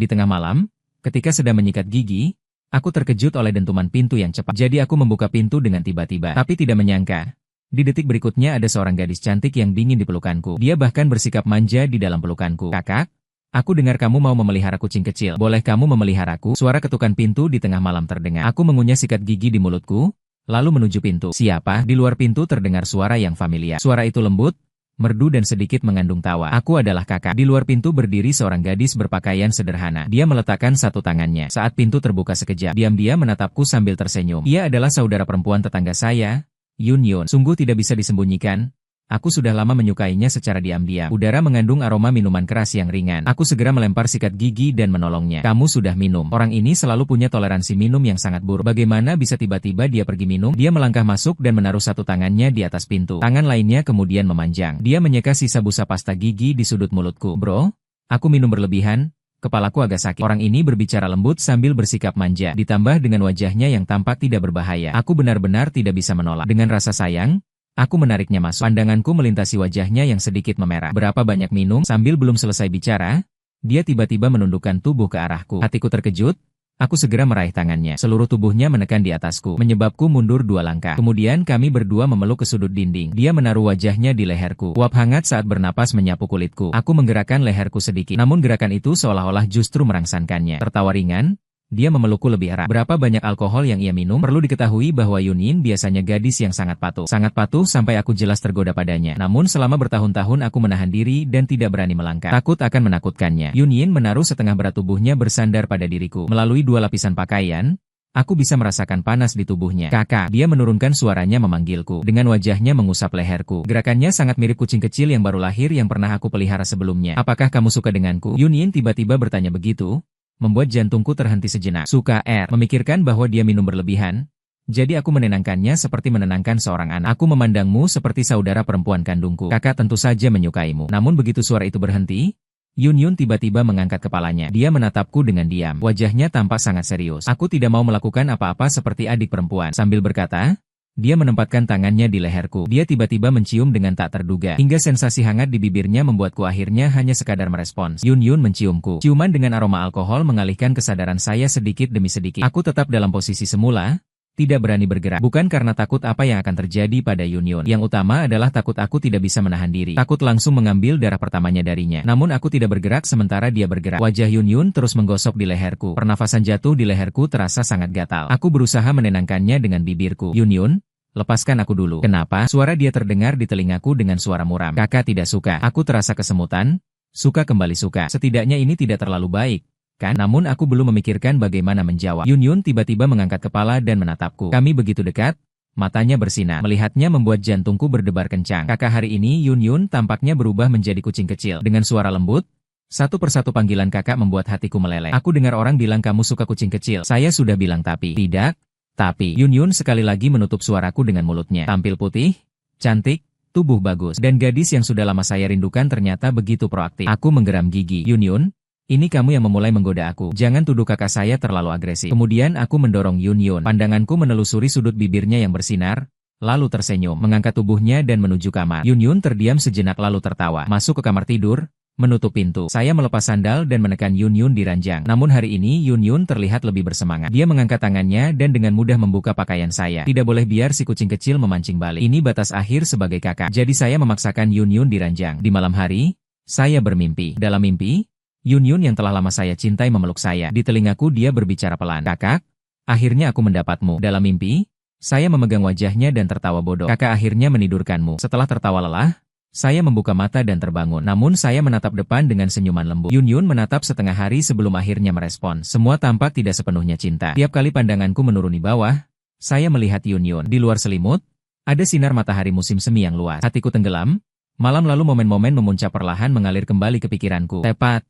Di tengah malam, ketika sedang menyikat gigi, aku terkejut oleh dentuman pintu yang cepat. Jadi aku membuka pintu dengan tiba-tiba. Tapi tidak menyangka, di detik berikutnya ada seorang gadis cantik yang dingin di pelukanku. Dia bahkan bersikap manja di dalam pelukanku. Kakak, aku dengar kamu mau memelihara kucing kecil. Boleh kamu memeliharaku? Suara ketukan pintu di tengah malam terdengar. Aku mengunyah sikat gigi di mulutku, lalu menuju pintu. Siapa? Di luar pintu terdengar suara yang familiar. Suara itu lembut, merdu dan sedikit mengandung tawa. Aku adalah kakak. Di luar pintu berdiri seorang gadis berpakaian sederhana. Dia meletakkan satu tangannya. Saat pintu terbuka sekejap, diam-diam menatapku sambil tersenyum. Ia adalah saudara perempuan tetangga saya, Yun Yun. Sungguh tidak bisa disembunyikan. Aku sudah lama menyukainya secara diam-diam. Udara mengandung aroma minuman keras yang ringan. Aku segera melempar sikat gigi dan menolongnya. Kamu sudah minum. Orang ini selalu punya toleransi minum yang sangat buruk. Bagaimana bisa tiba-tiba dia pergi minum? Dia melangkah masuk dan menaruh satu tangannya di atas pintu. Tangan lainnya kemudian memanjang. Dia menyeka sisa busa pasta gigi di sudut mulutku. Bro, aku minum berlebihan. Kepalaku agak sakit. Orang ini berbicara lembut sambil bersikap manja. Ditambah dengan wajahnya yang tampak tidak berbahaya. Aku benar-benar tidak bisa menolak. Dengan rasa sayang, aku menariknya masuk. Pandanganku melintasi wajahnya yang sedikit memerah. Berapa banyak minum? Sambil belum selesai bicara, dia tiba-tiba menundukkan tubuh ke arahku. Hatiku terkejut. Aku segera meraih tangannya. Seluruh tubuhnya menekan di atasku, menyebabku mundur 2 langkah. Kemudian kami berdua memeluk ke sudut dinding. Dia menaruh wajahnya di leherku. Uap hangat saat bernapas menyapu kulitku. Aku menggerakkan leherku sedikit. Namun gerakan itu seolah-olah justru merangsangkannya. Tertawa ringan, dia memelukku lebih erat. Berapa banyak alkohol yang ia minum? Perlu diketahui bahwa Yun Yin biasanya gadis yang sangat patuh. Sangat patuh sampai aku jelas tergoda padanya. Namun selama bertahun-tahun aku menahan diri dan tidak berani melangkah. Takut akan menakutkannya. Yun Yin menaruh setengah berat tubuhnya bersandar pada diriku. Melalui 2 lapisan pakaian, aku bisa merasakan panas di tubuhnya. Kakak, dia menurunkan suaranya memanggilku. Dengan wajahnya mengusap leherku. Gerakannya sangat mirip kucing kecil yang baru lahir yang pernah aku pelihara sebelumnya. Apakah kamu suka denganku? Yun Yin tiba-tiba bertanya begitu, membuat jantungku terhenti sejenak. Suka, memikirkan bahwa dia minum berlebihan. Jadi aku menenangkannya seperti menenangkan seorang anak. Aku memandangmu seperti saudara perempuan kandungku. Kakak tentu saja menyukaimu. Namun begitu suara itu berhenti, Yun Yun tiba-tiba mengangkat kepalanya. Dia menatapku dengan diam. Wajahnya tampak sangat serius. Aku tidak mau melakukan apa-apa seperti adik perempuan. Sambil berkata, dia menempatkan tangannya di leherku. Dia tiba-tiba mencium dengan tak terduga. Hingga sensasi hangat di bibirnya membuatku akhirnya hanya sekadar merespons. Yun Yun menciumku. Ciuman dengan aroma alkohol mengalihkan kesadaran saya sedikit demi sedikit. Aku tetap dalam posisi semula, tidak berani bergerak. Bukan karena takut apa yang akan terjadi pada Yun Yun. Yang utama adalah takut aku tidak bisa menahan diri. Takut langsung mengambil darah pertamanya darinya. Namun aku tidak bergerak sementara dia bergerak. Wajah Yun Yun terus menggosok di leherku. Pernafasan jatuh di leherku terasa sangat gatal. Aku berusaha menenangkannya dengan bibirku. Yun Yun, lepaskan aku dulu. Kenapa? Suara dia terdengar di telingaku dengan suara muram. Kakak tidak suka. Aku terasa kesemutan. Suka kembali suka. Setidaknya ini tidak terlalu baik, kan? Namun aku belum memikirkan bagaimana menjawab. Yun Yun tiba-tiba mengangkat kepala dan menatapku. Kami begitu dekat. Matanya bersinar. Melihatnya membuat jantungku berdebar kencang. Kakak, hari ini Yun Yun tampaknya berubah menjadi kucing kecil. Dengan suara lembut, satu persatu panggilan kakak membuat hatiku meleleh. Aku dengar orang bilang kamu suka kucing kecil. Saya sudah bilang tapi. Tidak. Tapi, Yun Yun sekali lagi menutup suaraku dengan mulutnya. Tampil putih, cantik, tubuh bagus, dan gadis yang sudah lama saya rindukan ternyata begitu proaktif. Aku menggeram gigi. Yun Yun, ini kamu yang memulai menggoda aku. Jangan tuduh kakak saya terlalu agresif. Kemudian aku mendorong Yun Yun. Pandanganku menelusuri sudut bibirnya yang bersinar, lalu tersenyum, mengangkat tubuhnya dan menuju kamar. Yun Yun terdiam sejenak lalu tertawa. Masuk ke kamar tidur, menutup pintu. Saya melepas sandal dan menekan Yun Yun di ranjang. Namun hari ini Yun Yun terlihat lebih bersemangat. Dia mengangkat tangannya dan dengan mudah membuka pakaian saya. Tidak boleh biar si kucing kecil memancing balik. Ini batas akhir sebagai kakak. Jadi saya memaksakan Yun Yun di ranjang. Di malam hari, saya bermimpi. Dalam mimpi, Yun Yun yang telah lama saya cintai memeluk saya. Di telingaku dia berbicara pelan. Kakak, akhirnya aku mendapatmu. Dalam mimpi, saya memegang wajahnya dan tertawa bodoh. Kakak akhirnya menidurkanmu. Setelah tertawa lelah, saya membuka mata dan terbangun. Namun saya menatap depan dengan senyuman lembut. Yun Yun menatap setengah hari sebelum akhirnya merespon. Semua tampak tidak sepenuhnya cinta. Tiap kali pandanganku menuruni bawah, saya melihat Yun Yun. Di luar selimut, ada sinar matahari musim semi yang luas. Hatiku tenggelam. Malam lalu momen-momen memuncak perlahan mengalir kembali ke pikiranku. Tepat.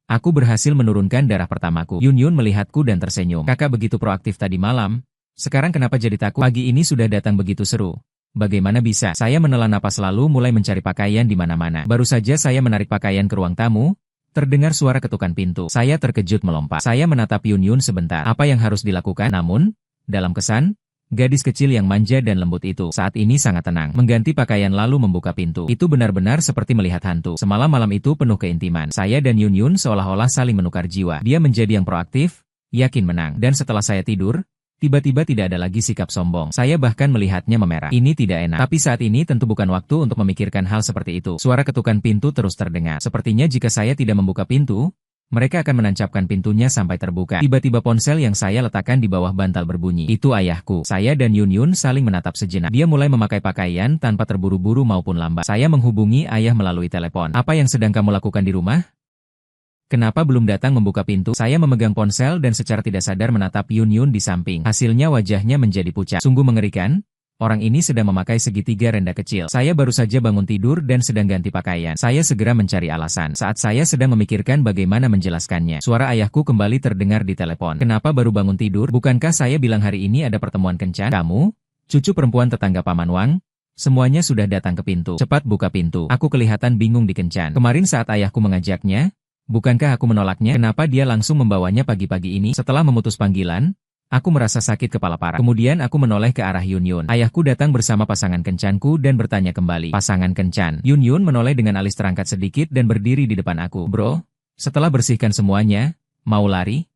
Aku berhasil menurunkan darah pertamaku. Yun Yun melihatku dan tersenyum. Kakak begitu proaktif tadi malam. Sekarang kenapa jadi takut? Pagi ini sudah datang begitu seru. Bagaimana bisa? Saya menelan napas lalu mulai mencari pakaian di mana-mana. Baru saja saya menarik pakaian ke ruang tamu, terdengar suara ketukan pintu. Saya terkejut melompat. Saya menatap Yun Yun sebentar. Apa yang harus dilakukan? Namun, dalam kesan, Gadis kecil yang manja dan lembut itu saat ini sangat tenang, mengganti pakaian lalu membuka pintu. Itu benar-benar seperti melihat hantu. Semalam malam itu penuh keintiman. Saya dan Yun Yun seolah-olah saling menukar jiwa. Dia menjadi yang proaktif, yakin menang. Dan setelah saya tidur, tiba-tiba tidak ada lagi sikap sombong. Saya bahkan melihatnya memerah. Ini tidak enak. Tapi saat ini tentu bukan waktu untuk memikirkan hal seperti itu. Suara ketukan pintu terus terdengar. Sepertinya jika saya tidak membuka pintu, mereka akan menancapkan pintunya sampai terbuka. Tiba-tiba ponsel yang saya letakkan di bawah bantal berbunyi. Itu ayahku. Saya dan Yun Yun saling menatap sejenak. Dia mulai memakai pakaian tanpa terburu-buru maupun lambat. Saya menghubungi ayah melalui telepon. Apa yang sedang kamu lakukan di rumah? Kenapa belum datang membuka pintu? Saya memegang ponsel dan secara tidak sadar menatap Yun Yun di samping. Hasilnya wajahnya menjadi pucat. Sungguh mengerikan. Orang ini sedang memakai segitiga rendah kecil. Saya baru saja bangun tidur dan sedang ganti pakaian. Saya segera mencari alasan. Saat saya sedang memikirkan bagaimana menjelaskannya, suara ayahku kembali terdengar di telepon. Kenapa baru bangun tidur? Bukankah saya bilang hari ini ada pertemuan kencan? Kamu? Cucu perempuan tetangga Paman Wang? Semuanya sudah datang ke pintu. Cepat buka pintu. Aku kelihatan bingung di kencan. Kemarin saat ayahku mengajaknya, bukankah aku menolaknya? Kenapa dia langsung membawanya pagi-pagi ini? Setelah memutus panggilan, aku merasa sakit kepala parah. Kemudian aku menoleh ke arah Yun Yun. Ayahku datang bersama pasangan kencanku dan bertanya kembali. Pasangan kencan. Yun Yun menoleh dengan alis terangkat sedikit dan berdiri di depan aku. Bro, setelah bersihkan semuanya, mau lari?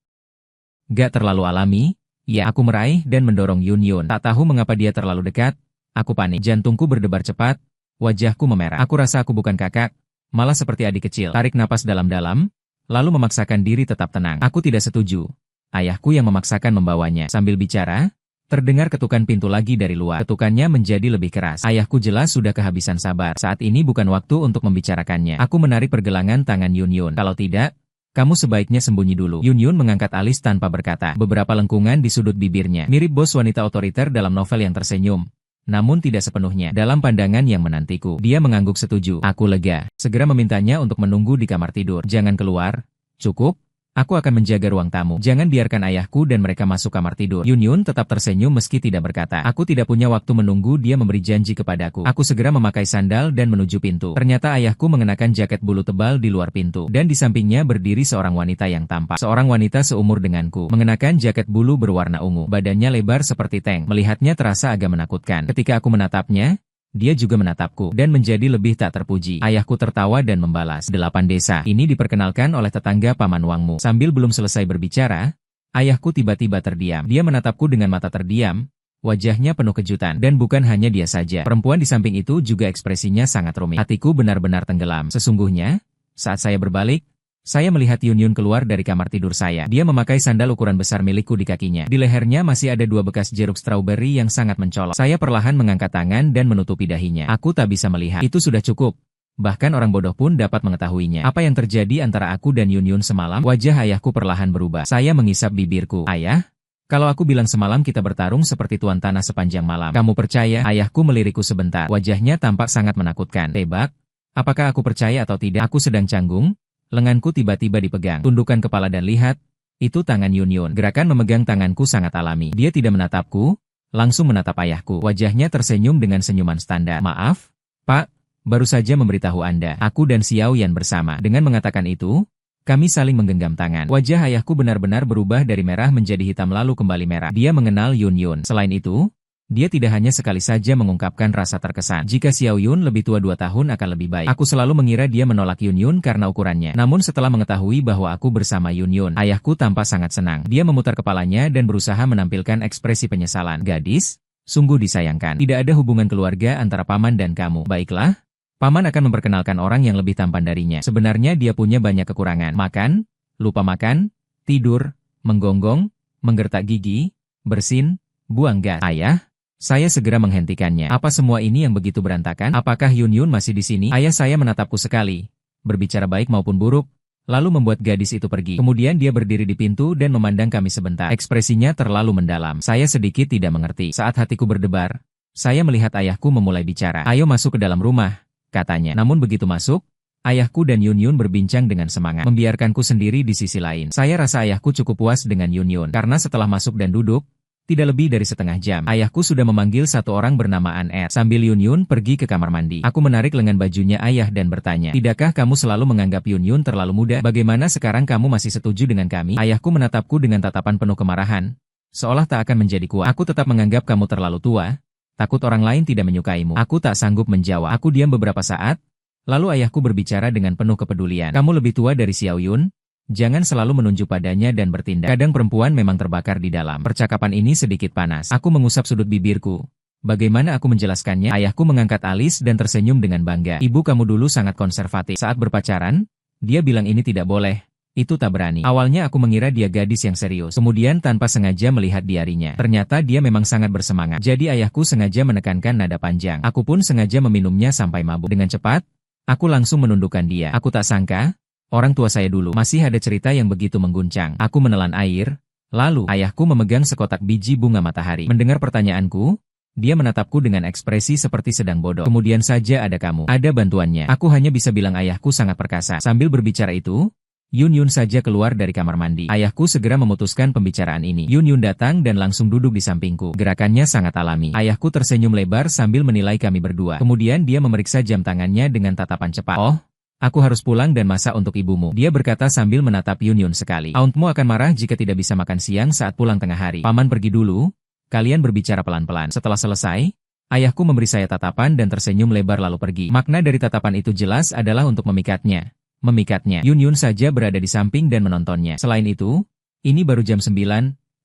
Gak terlalu alami? Ya, aku meraih dan mendorong Yun Yun. Tak tahu mengapa dia terlalu dekat. Aku panik. Jantungku berdebar cepat. Wajahku memerah. Aku rasa aku bukan kakak, malah seperti adik kecil. Tarik napas dalam-dalam, lalu memaksakan diri tetap tenang. Aku tidak setuju. Ayahku yang memaksakan membawanya. Sambil bicara, terdengar ketukan pintu lagi dari luar. Ketukannya menjadi lebih keras. Ayahku jelas sudah kehabisan sabar. Saat ini bukan waktu untuk membicarakannya. Aku menarik pergelangan tangan Yun Yun. Kalau tidak, kamu sebaiknya sembunyi dulu. Yun Yun mengangkat alis tanpa berkata. Beberapa lengkungan di sudut bibirnya. Mirip bos wanita otoriter dalam novel yang tersenyum. Namun tidak sepenuhnya. Dalam pandangan yang menantiku, dia mengangguk setuju. Aku lega. Segera memintanya untuk menunggu di kamar tidur. Jangan keluar. Cukup? Aku akan menjaga ruang tamu. Jangan biarkan ayahku dan mereka masuk kamar tidur. Yun Yun tetap tersenyum meski tidak berkata. Aku tidak punya waktu menunggu dia memberi janji kepadaku. Aku segera memakai sandal dan menuju pintu. Ternyata ayahku mengenakan jaket bulu tebal di luar pintu. Dan di sampingnya berdiri seorang wanita yang tampak. Seorang wanita seumur denganku. Mengenakan jaket bulu berwarna ungu. Badannya lebar seperti tank. Melihatnya terasa agak menakutkan. Ketika aku menatapnya, dia juga menatapku, dan menjadi lebih tak terpuji. Ayahku tertawa dan membalas. 8 desa. Ini diperkenalkan oleh tetangga Paman Wangmu. Sambil belum selesai berbicara, ayahku tiba-tiba terdiam. Dia menatapku dengan mata terdiam, wajahnya penuh kejutan. Dan bukan hanya dia saja. Perempuan di samping itu juga ekspresinya sangat rumit. Hatiku benar-benar tenggelam. Sesungguhnya, saat saya berbalik, saya melihat Yun Yun keluar dari kamar tidur saya. Dia memakai sandal ukuran besar milikku di kakinya. Di lehernya masih ada 2 bekas jeruk strawberry yang sangat mencolok. Saya perlahan mengangkat tangan dan menutupi dahinya. Aku tak bisa melihat. Itu sudah cukup. Bahkan orang bodoh pun dapat mengetahuinya. Apa yang terjadi antara aku dan Yun Yun semalam? Wajah ayahku perlahan berubah. Saya mengisap bibirku. Ayah? Kalau aku bilang semalam kita bertarung seperti tuan tanah sepanjang malam, kamu percaya? Ayahku melirikku sebentar. Wajahnya tampak sangat menakutkan. Tebak? Apakah aku percaya atau tidak? Aku sedang canggung. Lenganku tiba-tiba dipegang. Tundukkan kepala dan lihat. Itu tangan Yun Yun. Gerakan memegang tanganku sangat alami. Dia tidak menatapku, langsung menatap ayahku. Wajahnya tersenyum dengan senyuman standar. Maaf, Pak, baru saja memberitahu Anda. Aku dan Xiao Yan bersama. Dengan mengatakan itu, kami saling menggenggam tangan. Wajah ayahku benar-benar berubah dari merah menjadi hitam lalu kembali merah. Dia mengenal Yun Yun. Selain itu, dia tidak hanya sekali saja mengungkapkan rasa terkesan. Jika Xiao Yun lebih tua 2 tahun akan lebih baik. Aku selalu mengira dia menolak Yun Yun karena ukurannya. Namun setelah mengetahui bahwa aku bersama Yun Yun, ayahku tampak sangat senang. Dia memutar kepalanya dan berusaha menampilkan ekspresi penyesalan. Gadis, sungguh disayangkan. Tidak ada hubungan keluarga antara paman dan kamu. Baiklah, paman akan memperkenalkan orang yang lebih tampan darinya. Sebenarnya dia punya banyak kekurangan. Makan, lupa makan, tidur, menggonggong, menggertak gigi, bersin, buang gas. Ayah? Saya segera menghentikannya. Apa semua ini yang begitu berantakan? Apakah Yun Yun masih di sini? Ayah saya menatapku sekali, berbicara baik maupun buruk, lalu membuat gadis itu pergi. Kemudian dia berdiri di pintu dan memandang kami sebentar. Ekspresinya terlalu mendalam. Saya sedikit tidak mengerti. Saat hatiku berdebar, saya melihat ayahku memulai bicara. Ayo masuk ke dalam rumah, katanya. Namun begitu masuk, ayahku dan Yun Yun berbincang dengan semangat, membiarkanku sendiri di sisi lain. Saya rasa ayahku cukup puas dengan Yun Yun, karena setelah masuk dan duduk, tidak lebih dari setengah jam, ayahku sudah memanggil satu orang bernama An-er. Sambil Yun Yun pergi ke kamar mandi. Aku menarik lengan bajunya ayah dan bertanya, tidakkah kamu selalu menganggap Yun Yun terlalu muda? Bagaimana sekarang kamu masih setuju dengan kami? Ayahku menatapku dengan tatapan penuh kemarahan. seolah tak akan menjadi kuat. Aku tetap menganggap kamu terlalu tua, takut orang lain tidak menyukaimu. Aku tak sanggup menjawab. Aku diam beberapa saat, lalu ayahku berbicara dengan penuh kepedulian. Kamu lebih tua dari Xiao Yun? Jangan selalu menunjuk padanya dan bertindak. Kadang perempuan memang terbakar di dalam. Percakapan ini sedikit panas. Aku mengusap sudut bibirku. Bagaimana aku menjelaskannya? Ayahku mengangkat alis dan tersenyum dengan bangga. Ibu kamu dulu sangat konservatif. Saat berpacaran, dia bilang ini tidak boleh. Itu tak berani. Awalnya aku mengira dia gadis yang serius. Kemudian tanpa sengaja melihat diarinya. Ternyata dia memang sangat bersemangat. Jadi ayahku sengaja menekankan nada panjang. Aku pun sengaja meminumnya sampai mabuk. Dengan cepat, aku langsung menundukkan dia. Aku tak sangka, orang tua saya dulu masih ada cerita yang begitu mengguncang. Aku menelan air, lalu ayahku memegang sekotak biji bunga matahari. Mendengar pertanyaanku, dia menatapku dengan ekspresi seperti sedang bodoh. Kemudian saja ada kamu. Ada bantuannya. Aku hanya bisa bilang ayahku sangat perkasa. Sambil berbicara itu, Yun Yun saja keluar dari kamar mandi. Ayahku segera memutuskan pembicaraan ini. Yun Yun datang dan langsung duduk di sampingku. Gerakannya sangat alami. Ayahku tersenyum lebar sambil menilai kami berdua. Kemudian dia memeriksa jam tangannya dengan tatapan cepat. Oh, aku harus pulang dan masak untuk ibumu. Dia berkata sambil menatap Yun Yun sekali. Auntmu akan marah jika tidak bisa makan siang saat pulang tengah hari. Paman pergi dulu. Kalian berbicara pelan-pelan. Setelah selesai, ayahku memberi saya tatapan dan tersenyum lebar lalu pergi. Makna dari tatapan itu jelas adalah untuk memikatnya. Yun Yun saja berada di samping dan menontonnya. Selain itu, ini baru jam 9,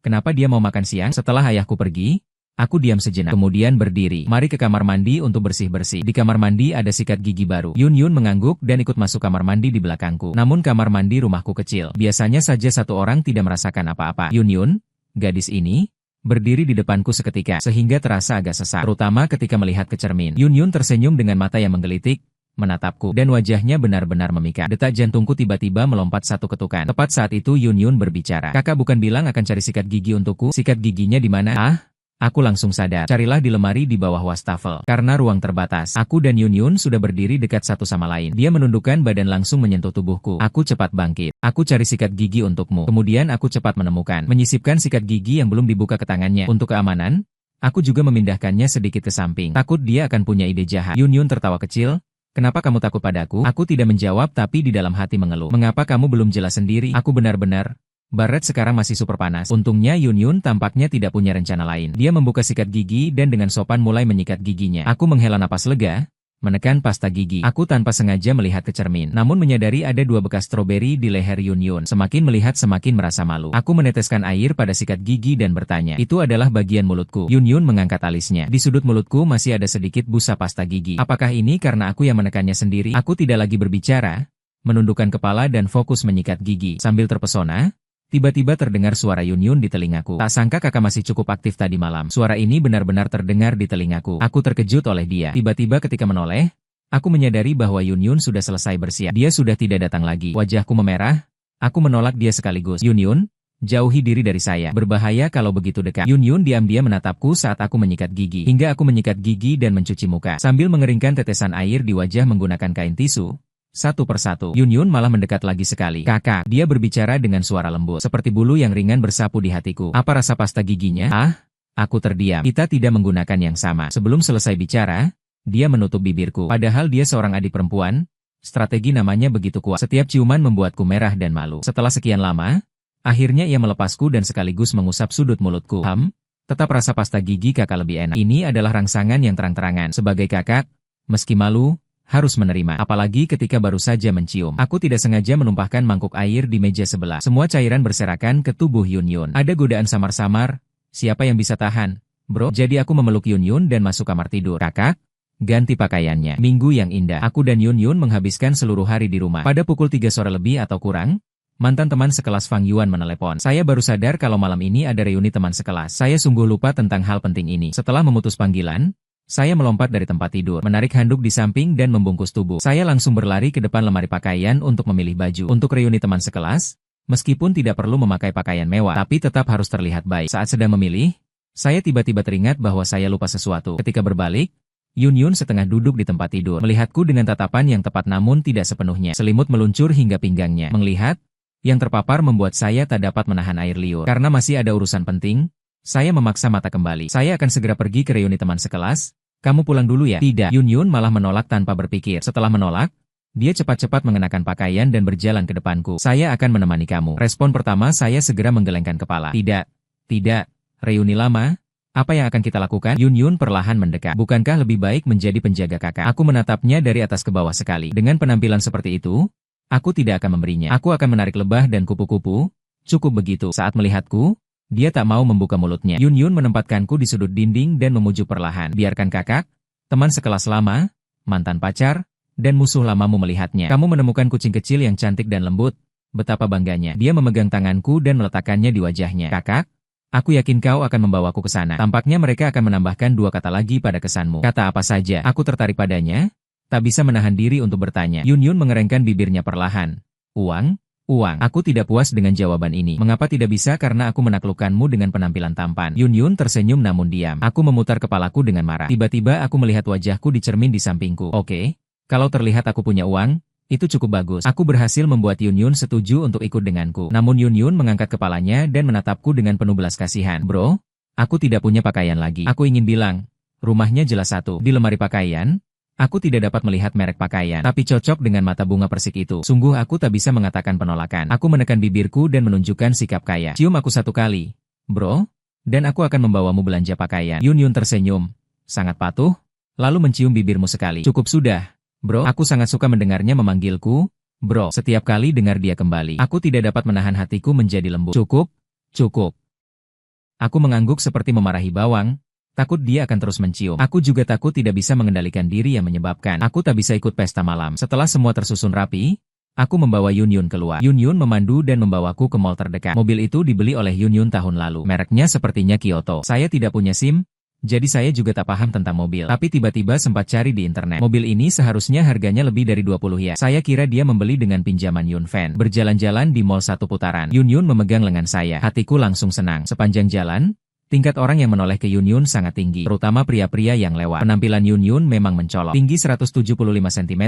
kenapa dia mau makan siang? Setelah ayahku pergi, aku diam sejenak. Kemudian berdiri. Mari ke kamar mandi untuk bersih-bersih. Di kamar mandi ada sikat gigi baru. Yun Yun mengangguk dan ikut masuk kamar mandi di belakangku. Namun kamar mandi rumahku kecil. Biasanya saja satu orang tidak merasakan apa-apa. Yun Yun, gadis ini, berdiri di depanku seketika, sehingga terasa agak sesak, terutama ketika melihat ke cermin. Yun Yun tersenyum dengan mata yang menggelitik, menatapku, dan wajahnya benar-benar memikat. Detak jantungku tiba-tiba melompat satu ketukan. Tepat saat itu Yun Yun berbicara. Kakak bukan bilang akan cari sikat gigi untukku? Sikat giginya di mana? Ah? Aku langsung sadar. Carilah di lemari di bawah wastafel. Karena ruang terbatas, aku dan Yun Yun sudah berdiri dekat satu sama lain. Dia menundukkan badan langsung menyentuh tubuhku. Aku cepat bangkit. Aku cari sikat gigi untukmu. Kemudian aku cepat menemukan. Menyisipkan sikat gigi yang belum dibuka ke tangannya. Untuk keamanan, aku juga memindahkannya sedikit ke samping. Takut dia akan punya ide jahat. Yun Yun tertawa kecil. Kenapa kamu takut padaku? Aku tidak menjawab tapi di dalam hati mengeluh. Mengapa kamu belum jelas sendiri? Aku benar-benar... Barret sekarang masih super panas. Untungnya Yun Yun tampaknya tidak punya rencana lain. Dia membuka sikat gigi dan dengan sopan mulai menyikat giginya. Aku menghela napas lega, menekan pasta gigi. Aku tanpa sengaja melihat ke cermin. Namun menyadari ada dua bekas stroberi di leher Yun Yun. Semakin melihat semakin merasa malu. Aku meneteskan air pada sikat gigi dan bertanya. Itu adalah bagian mulutku. Yun Yun mengangkat alisnya. Di sudut mulutku masih ada sedikit busa pasta gigi. Apakah ini karena aku yang menekannya sendiri? Aku tidak lagi berbicara, menundukkan kepala dan fokus menyikat gigi. Sambil terpesona, tiba-tiba terdengar suara Yun Yun di telingaku. Tak sangka kakak masih cukup aktif tadi malam. Suara ini benar-benar terdengar di telingaku. Aku terkejut oleh dia. Tiba-tiba ketika menoleh, aku menyadari bahwa Yun Yun sudah selesai bersiap. Dia sudah tidak datang lagi. Wajahku memerah. Aku menolak dia sekaligus. Yun Yun, jauhi diri dari saya. Berbahaya kalau begitu dekat. Yun Yun diam-diam menatapku saat aku menyikat gigi. Hingga aku menyikat gigi dan mencuci muka. Sambil mengeringkan tetesan air di wajah menggunakan kain tisu. Satu persatu, Yun Yun malah mendekat lagi sekali. Kakak, dia berbicara dengan suara lembut, seperti bulu yang ringan bersapu di hatiku. Apa rasa pasta giginya? Ah? Aku terdiam. Kita tidak menggunakan yang sama. Sebelum selesai bicara, dia menutup bibirku. Padahal dia seorang adik perempuan, strategi namanya begitu kuat. Setiap ciuman membuatku merah dan malu. Setelah sekian lama, akhirnya ia melepasku dan sekaligus mengusap sudut mulutku. Tetap rasa pasta gigi kakak lebih enak. Ini adalah rangsangan yang terang-terangan. Sebagai kakak, meski malu, harus menerima, apalagi ketika baru saja mencium. Aku tidak sengaja menumpahkan mangkuk air di meja sebelah. Semua cairan berserakan ke tubuh Yun Yun. Ada godaan samar-samar, siapa yang bisa tahan? Bro, jadi aku memeluk Yun Yun dan masuk kamar tidur. Kakak, ganti pakaiannya. Minggu yang indah. Aku dan Yun Yun menghabiskan seluruh hari di rumah. Pada pukul 3 sore lebih atau kurang, mantan teman sekelas Fang Yuan menelepon. Saya baru sadar kalau malam ini ada reuni teman sekelas. Saya sungguh lupa tentang hal penting ini. Setelah memutus panggilan, saya melompat dari tempat tidur, menarik handuk di samping dan membungkus tubuh. Saya langsung berlari ke depan lemari pakaian untuk memilih baju. Untuk reuni teman sekelas, meskipun tidak perlu memakai pakaian mewah, tapi tetap harus terlihat baik. Saat sedang memilih, saya tiba-tiba teringat bahwa saya lupa sesuatu. Ketika berbalik, Yun Yun setengah duduk di tempat tidur, melihatku dengan tatapan yang tepat namun tidak sepenuhnya. Selimut meluncur hingga pinggangnya. Melihat yang terpapar membuat saya tak dapat menahan air liur. Karena masih ada urusan penting, saya memaksa mata kembali. Saya akan segera pergi ke reuni teman sekelas. Kamu pulang dulu ya? Tidak. Yun Yun malah menolak tanpa berpikir. Setelah menolak, dia cepat-cepat mengenakan pakaian dan berjalan ke depanku. Saya akan menemani kamu. Respon pertama saya segera menggelengkan kepala. Tidak. Tidak. Reuni lama? Apa yang akan kita lakukan? Yun Yun perlahan mendekat. Bukankah lebih baik menjadi penjaga kakak? Aku menatapnya dari atas ke bawah sekali. Dengan penampilan seperti itu, aku tidak akan memberinya. Aku akan menarik lebah dan kupu-kupu. Cukup begitu. Saat melihatku, dia tak mau membuka mulutnya. Yun Yun menempatkanku di sudut dinding dan memujuk perlahan. Biarkan kakak, teman sekelas lama, mantan pacar, dan musuh lamamu melihatnya. Kamu menemukan kucing kecil yang cantik dan lembut. Betapa bangganya. Dia memegang tanganku dan meletakkannya di wajahnya. Kakak, aku yakin kau akan membawaku ke sana. Tampaknya mereka akan menambahkan 2 kata lagi pada kesanmu. Kata apa saja? Aku tertarik padanya, tak bisa menahan diri untuk bertanya. Yun Yun mengerengkan bibirnya perlahan. Uang? Uang. Aku tidak puas dengan jawaban ini. Mengapa tidak bisa? Karena aku menaklukkanmu dengan penampilan tampan. Yun Yun tersenyum namun diam. Aku memutar kepalaku dengan marah. Tiba-tiba aku melihat wajahku di cermin di sampingku. Oke, kalau terlihat aku punya uang, itu cukup bagus. Aku berhasil membuat Yun Yun setuju untuk ikut denganku. Namun Yun Yun mengangkat kepalanya dan menatapku dengan penuh belas kasihan. Bro, aku tidak punya pakaian lagi. Aku ingin bilang, rumahnya jelas satu. Di lemari pakaian, aku tidak dapat melihat merek pakaian, tapi cocok dengan mata bunga persik itu. Sungguh aku tak bisa mengatakan penolakan. Aku menekan bibirku dan menunjukkan sikap kaya. Cium aku 1 kali, bro, dan aku akan membawamu belanja pakaian. Yun Yun tersenyum, sangat patuh, lalu mencium bibirmu sekali. Cukup sudah, bro. Aku sangat suka mendengarnya memanggilku, bro. Setiap kali dengar dia kembali, aku tidak dapat menahan hatiku menjadi lembut. Cukup, cukup. Aku mengangguk seperti memarahi bawang. Takut dia akan terus mencium. Aku juga takut tidak bisa mengendalikan diri yang menyebabkan aku tak bisa ikut pesta malam. Setelah semua tersusun rapi, aku membawa Yun Yun keluar. Yun Yun memandu dan membawaku ke mall terdekat. Mobil itu dibeli oleh Yun Yun tahun lalu. Mereknya sepertinya Kyoto. Saya tidak punya SIM, jadi saya juga tak paham tentang mobil. Tapi tiba-tiba sempat cari di internet. Mobil ini seharusnya harganya lebih dari 20 ya. Saya kira dia membeli dengan pinjaman Yun Fan. Berjalan-jalan di mall 1 putaran. Yun Yun memegang lengan saya. Hatiku langsung senang. Sepanjang jalan, tingkat orang yang menoleh ke Yun Yun sangat tinggi, terutama pria-pria yang lewat. Penampilan Yun Yun memang mencolok. Tinggi 175 cm,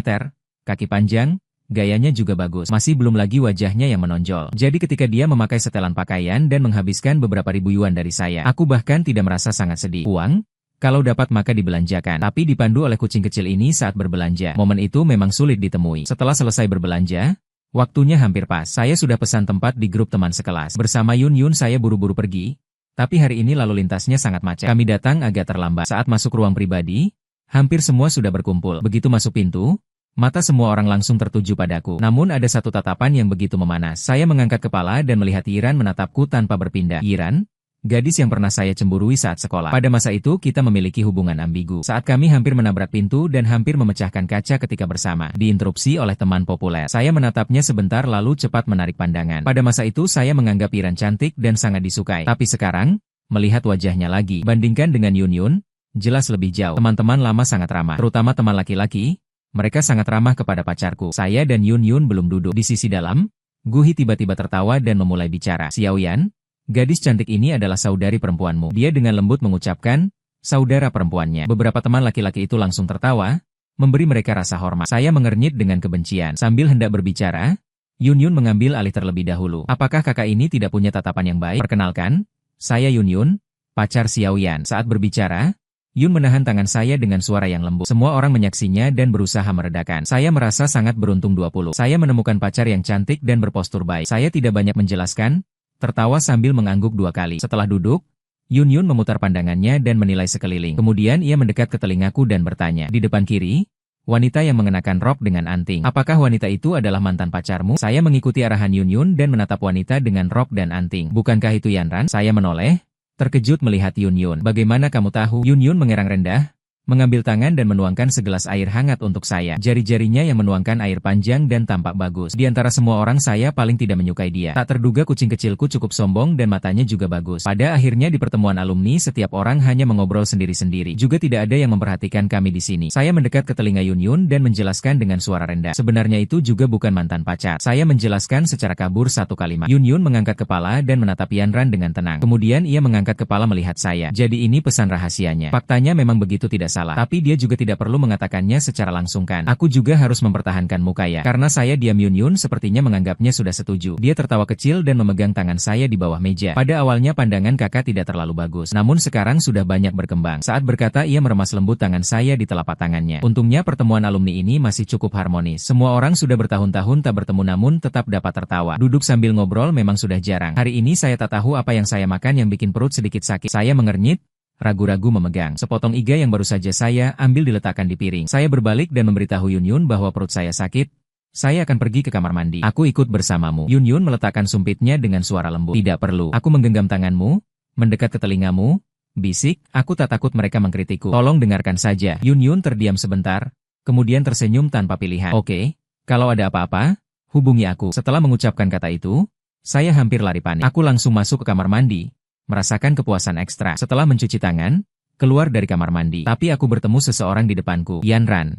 kaki panjang, gayanya juga bagus. Masih belum lagi wajahnya yang menonjol. Jadi ketika dia memakai setelan pakaian dan menghabiskan beberapa ribu yuan dari saya, aku bahkan tidak merasa sangat sedih. Uang? Kalau dapat maka dibelanjakan. Tapi dipandu oleh kucing kecil ini saat berbelanja. Momen itu memang sulit ditemui. Setelah selesai berbelanja, waktunya hampir pas. Saya sudah pesan tempat di grup teman sekelas. Bersama Yun Yun saya buru-buru pergi. Tapi hari ini lalu lintasnya sangat macet. Kami datang agak terlambat. Saat masuk ruang pribadi, hampir semua sudah berkumpul. Begitu masuk pintu, mata semua orang langsung tertuju padaku. Namun ada satu tatapan yang begitu memanas. Saya mengangkat kepala dan melihat Yiran menatapku tanpa berpindah. Yiran? Gadis yang pernah saya cemburui saat sekolah. Pada masa itu kita memiliki hubungan ambigu. Saat kami hampir menabrak pintu dan hampir memecahkan kaca ketika bersama, diinterupsi oleh teman populer. Saya menatapnya sebentar lalu cepat menarik pandangan. Pada masa itu saya menganggap Yiran cantik dan sangat disukai. Tapi sekarang, melihat wajahnya lagi, bandingkan dengan Yun Yun, jelas lebih jauh. Teman-teman lama sangat ramah, terutama teman laki-laki. Mereka sangat ramah kepada pacarku. Saya dan Yun Yun belum duduk. Di sisi dalam, Guhi tiba-tiba tertawa dan memulai bicara. Xiaoyan, gadis cantik ini adalah saudari perempuanmu. Dia dengan lembut mengucapkan, saudara perempuannya. Beberapa teman laki-laki itu langsung tertawa, memberi mereka rasa hormat. Saya mengernyit dengan kebencian. Sambil hendak berbicara, Yun Yun mengambil alih terlebih dahulu. Apakah kakak ini tidak punya tatapan yang baik? Perkenalkan, saya Yun Yun, pacar Xiaoyan. Saat berbicara, Yun menahan tangan saya dengan suara yang lembut. Semua orang menyaksinya dan berusaha meredakan. Saya merasa sangat beruntung 20. Saya menemukan pacar yang cantik dan berpostur baik. Saya tidak banyak menjelaskan, tertawa sambil mengangguk 2 kali. Setelah duduk, Yun Yun memutar pandangannya dan menilai sekeliling. Kemudian ia mendekat ke telingaku dan bertanya. Di depan kiri, wanita yang mengenakan rok dengan anting. Apakah wanita itu adalah mantan pacarmu? Saya mengikuti arahan Yun Yun dan menatap wanita dengan rok dan anting. Bukankah itu Yanran? Saya menoleh, terkejut melihat Yun Yun. Bagaimana kamu tahu? Yun Yun mengerang rendah, mengambil tangan dan menuangkan segelas air hangat untuk saya. Jari-jarinya yang menuangkan air panjang dan tampak bagus. Di antara semua orang saya paling tidak menyukai dia. Tak terduga kucing kecilku cukup sombong dan matanya juga bagus. Pada akhirnya di pertemuan alumni setiap orang hanya mengobrol sendiri-sendiri. Juga tidak ada yang memperhatikan kami di sini. Saya mendekat ke telinga Yun Yun dan menjelaskan dengan suara rendah. Sebenarnya itu juga bukan mantan pacar. Saya menjelaskan secara kabur 1 kalimat. Yun Yun mengangkat kepala dan menatap Yanran dengan tenang. Kemudian ia mengangkat kepala melihat saya. Jadi ini pesan rahasianya. Faktanya memang begitu tidak salah. Tapi dia juga tidak perlu mengatakannya secara langsung kan. Aku juga harus mempertahankan muka ya. Karena saya diam, Yun sepertinya menganggapnya sudah setuju. Dia tertawa kecil dan memegang tangan saya di bawah meja. Pada awalnya pandangan kakak tidak terlalu bagus. Namun sekarang sudah banyak berkembang. Saat berkata ia meremas lembut tangan saya di telapak tangannya. Untungnya pertemuan alumni ini masih cukup harmonis. Semua orang sudah bertahun-tahun tak bertemu namun tetap dapat tertawa. Duduk sambil ngobrol memang sudah jarang. Hari ini saya tak tahu apa yang saya makan yang bikin perut sedikit sakit. Saya mengernyit, ragu-ragu memegang sepotong iga yang baru saja saya ambil diletakkan di piring. Saya berbalik dan memberitahu Yun bahwa perut saya sakit. Saya akan pergi ke kamar mandi. Aku ikut bersamamu. Yun meletakkan sumpitnya dengan suara lembut. Tidak perlu. Aku menggenggam tanganmu, mendekat ke telingamu, bisik, aku tak takut mereka mengkritikku. Tolong dengarkan saja. Yun terdiam sebentar, kemudian tersenyum tanpa pilihan. Oke, kalau ada apa-apa, hubungi aku. Setelah mengucapkan kata itu, saya hampir lari panik. Aku langsung masuk ke kamar mandi, merasakan kepuasan ekstra. Setelah mencuci tangan, keluar dari kamar mandi. Tapi aku bertemu seseorang di depanku, Yanran.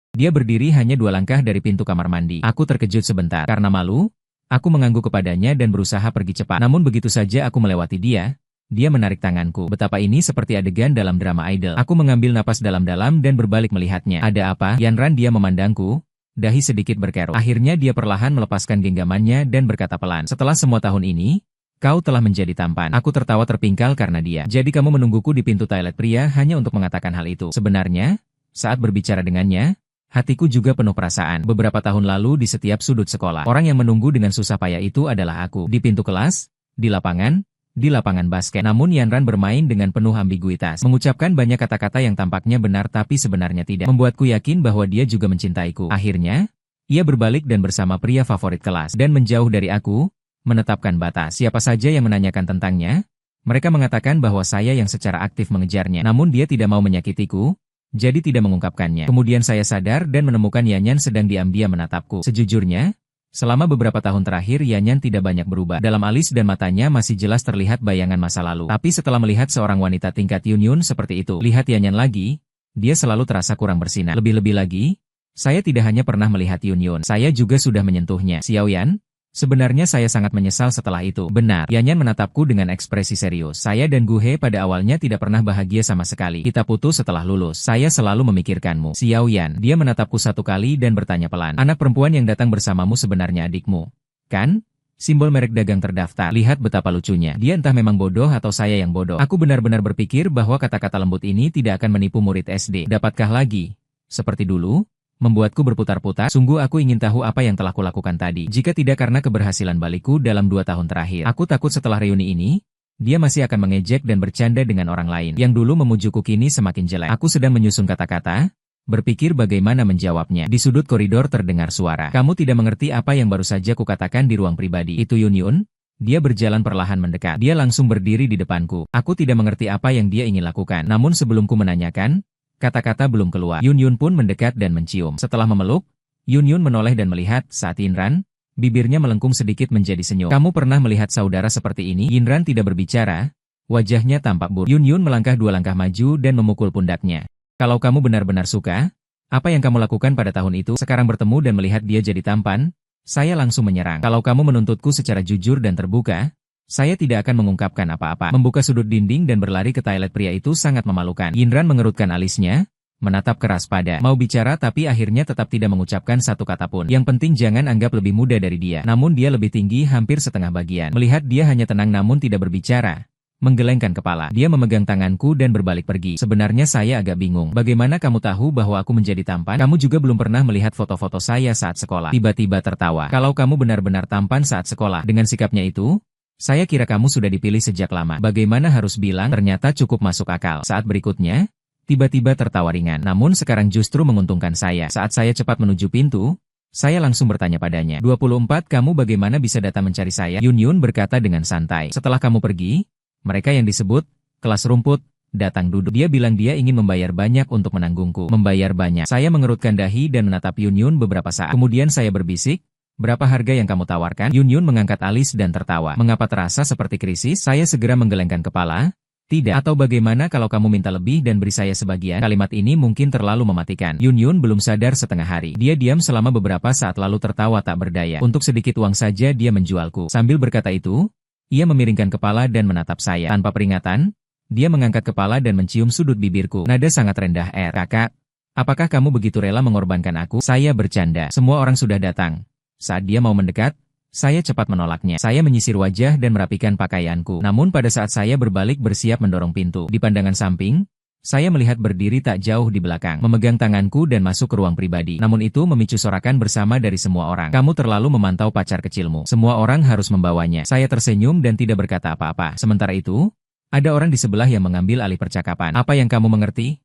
Dia berdiri hanya 2 langkah dari pintu kamar mandi. Aku terkejut sebentar. Karena malu, aku mengangguk kepadanya dan berusaha pergi cepat. Namun begitu saja aku melewati dia, dia menarik tanganku. Betapa ini seperti adegan dalam drama idol. Aku mengambil napas dalam-dalam dan berbalik melihatnya. Ada apa? Yanran dia memandangku, dahi sedikit berkerut. Akhirnya dia perlahan melepaskan genggamannya dan berkata pelan. Setelah semua tahun ini, kau telah menjadi tampan. Aku tertawa terpingkal karena dia. Jadi kamu menungguku di pintu toilet pria hanya untuk mengatakan hal itu. Sebenarnya, saat berbicara dengannya, hatiku juga penuh perasaan. Beberapa tahun lalu di setiap sudut sekolah, orang yang menunggu dengan susah payah itu adalah aku. Di pintu kelas, di lapangan basket. Namun Yanran bermain dengan penuh ambiguitas. Mengucapkan banyak kata-kata yang tampaknya benar tapi sebenarnya tidak. Membuatku yakin bahwa dia juga mencintaiku. Akhirnya, ia berbalik dan bersama pria favorit kelas. Dan menjauh dari aku, menetapkan batas. Siapa saja yang menanyakan tentangnya, mereka mengatakan bahwa saya yang secara aktif mengejarnya. Namun dia tidak mau menyakitiku, jadi tidak mengungkapkannya. Kemudian saya sadar dan menemukan Yanyan sedang diam-diam menatapku. Sejujurnya, selama beberapa tahun terakhir Yanyan tidak banyak berubah. Dalam alis dan matanya masih jelas terlihat bayangan masa lalu. Tapi setelah melihat seorang wanita tingkat Yun seperti itu, lihat Yanyan lagi, dia selalu terasa kurang bersinar. Lebih-lebih lagi, saya tidak hanya pernah melihat Yun, saya juga sudah menyentuhnya. Xiaoyan, sebenarnya saya sangat menyesal setelah itu. Benar, Yanyan menatapku dengan ekspresi serius. Saya dan Guhe pada awalnya tidak pernah bahagia sama sekali. Kita putus setelah lulus. Saya selalu memikirkanmu. Xiaoyan, dia menatapku satu kali dan bertanya pelan. Anak perempuan yang datang bersamamu sebenarnya adikmu, kan? Simbol merek dagang terdaftar. Lihat betapa lucunya. Dia entah memang bodoh atau saya yang bodoh. Aku benar-benar berpikir bahwa kata-kata lembut ini tidak akan menipu murid SD. Dapatkah lagi? Seperti dulu? Membuatku berputar-putar. Sungguh aku ingin tahu apa yang telah kulakukan tadi. Jika tidak karena keberhasilan balikku dalam 2 tahun terakhir. Aku takut setelah reuni ini, dia masih akan mengejek dan bercanda dengan orang lain. Yang dulu memujuku kini semakin jelek. Aku sedang menyusun kata-kata, berpikir bagaimana menjawabnya. Di sudut koridor terdengar suara. Kamu tidak mengerti apa yang baru saja kukatakan di ruang pribadi. Itu Yun? Dia berjalan perlahan mendekat. Dia langsung berdiri di depanku. Aku tidak mengerti apa yang dia ingin lakukan. Namun sebelumku menanyakan, kata-kata belum keluar. Yun pun mendekat dan mencium. Setelah memeluk, Yun menoleh dan melihat saat Yanran, bibirnya melengkung sedikit menjadi senyum. Kamu pernah melihat saudara seperti ini? Yanran tidak berbicara, wajahnya tampak buruk. Yun melangkah 2 langkah maju dan memukul pundaknya. Kalau kamu benar-benar suka, apa yang kamu lakukan pada tahun itu? Sekarang bertemu dan melihat dia jadi tampan, saya langsung menyerang. Kalau kamu menuntutku secara jujur dan terbuka, saya tidak akan mengungkapkan apa-apa. Membuka sudut dinding dan berlari ke toilet pria itu sangat memalukan. Yanran mengerutkan alisnya, menatap keras pada. Mau bicara tapi akhirnya tetap tidak mengucapkan satu kata pun. Yang penting jangan anggap lebih muda dari dia. Namun dia lebih tinggi hampir setengah bagian. Melihat dia hanya tenang namun tidak berbicara, menggelengkan kepala. Dia memegang tanganku dan berbalik pergi. Sebenarnya saya agak bingung. Bagaimana kamu tahu bahwa aku menjadi tampan? Kamu juga belum pernah melihat foto-foto saya saat sekolah. Tiba-tiba tertawa. Kalau kamu benar-benar tampan saat sekolah. Dengan sikapnya itu, saya kira kamu sudah dipilih sejak lama. Bagaimana harus bilang? Ternyata cukup masuk akal. Saat berikutnya, tiba-tiba tertawa ringan. Namun sekarang justru menguntungkan saya. Saat saya cepat menuju pintu, saya langsung bertanya padanya. 24 kamu bagaimana bisa datang mencari saya? Yun berkata dengan santai. Setelah kamu pergi, mereka yang disebut kelas rumput datang duduk. Dia bilang dia ingin membayar banyak untuk menanggungku. Membayar banyak. Saya mengerutkan dahi dan menatap Yun beberapa saat. Kemudian saya berbisik, berapa harga yang kamu tawarkan? Yun mengangkat alis dan tertawa. Mengapa terasa seperti krisis? Saya segera menggelengkan kepala. Tidak. Atau bagaimana kalau kamu minta lebih dan beri saya sebagian? Kalimat ini mungkin terlalu mematikan. Yun belum sadar setengah hari. Dia diam selama beberapa saat lalu tertawa tak berdaya. Untuk sedikit uang saja dia menjualku. Sambil berkata itu, ia memiringkan kepala dan menatap saya. Tanpa peringatan, Dia mengangkat kepala dan mencium sudut bibirku. Nada sangat rendah. Kakak, apakah kamu begitu rela mengorbankan aku? Saya bercanda. Semua orang sudah datang. Saat dia mau mendekat, saya cepat menolaknya. Saya menyisir wajah dan merapikan pakaianku. Namun pada saat saya berbalik bersiap mendorong pintu, di pandangan samping, saya melihat berdiri tak jauh di belakang, memegang tanganku dan masuk ke ruang pribadi. Namun itu memicu sorakan bersama dari semua orang. Kamu terlalu memantau pacar kecilmu. Semua orang harus membawanya. Saya tersenyum dan tidak berkata apa-apa. Sementara itu, ada orang di sebelah yang mengambil alih percakapan. Apa yang kamu mengerti?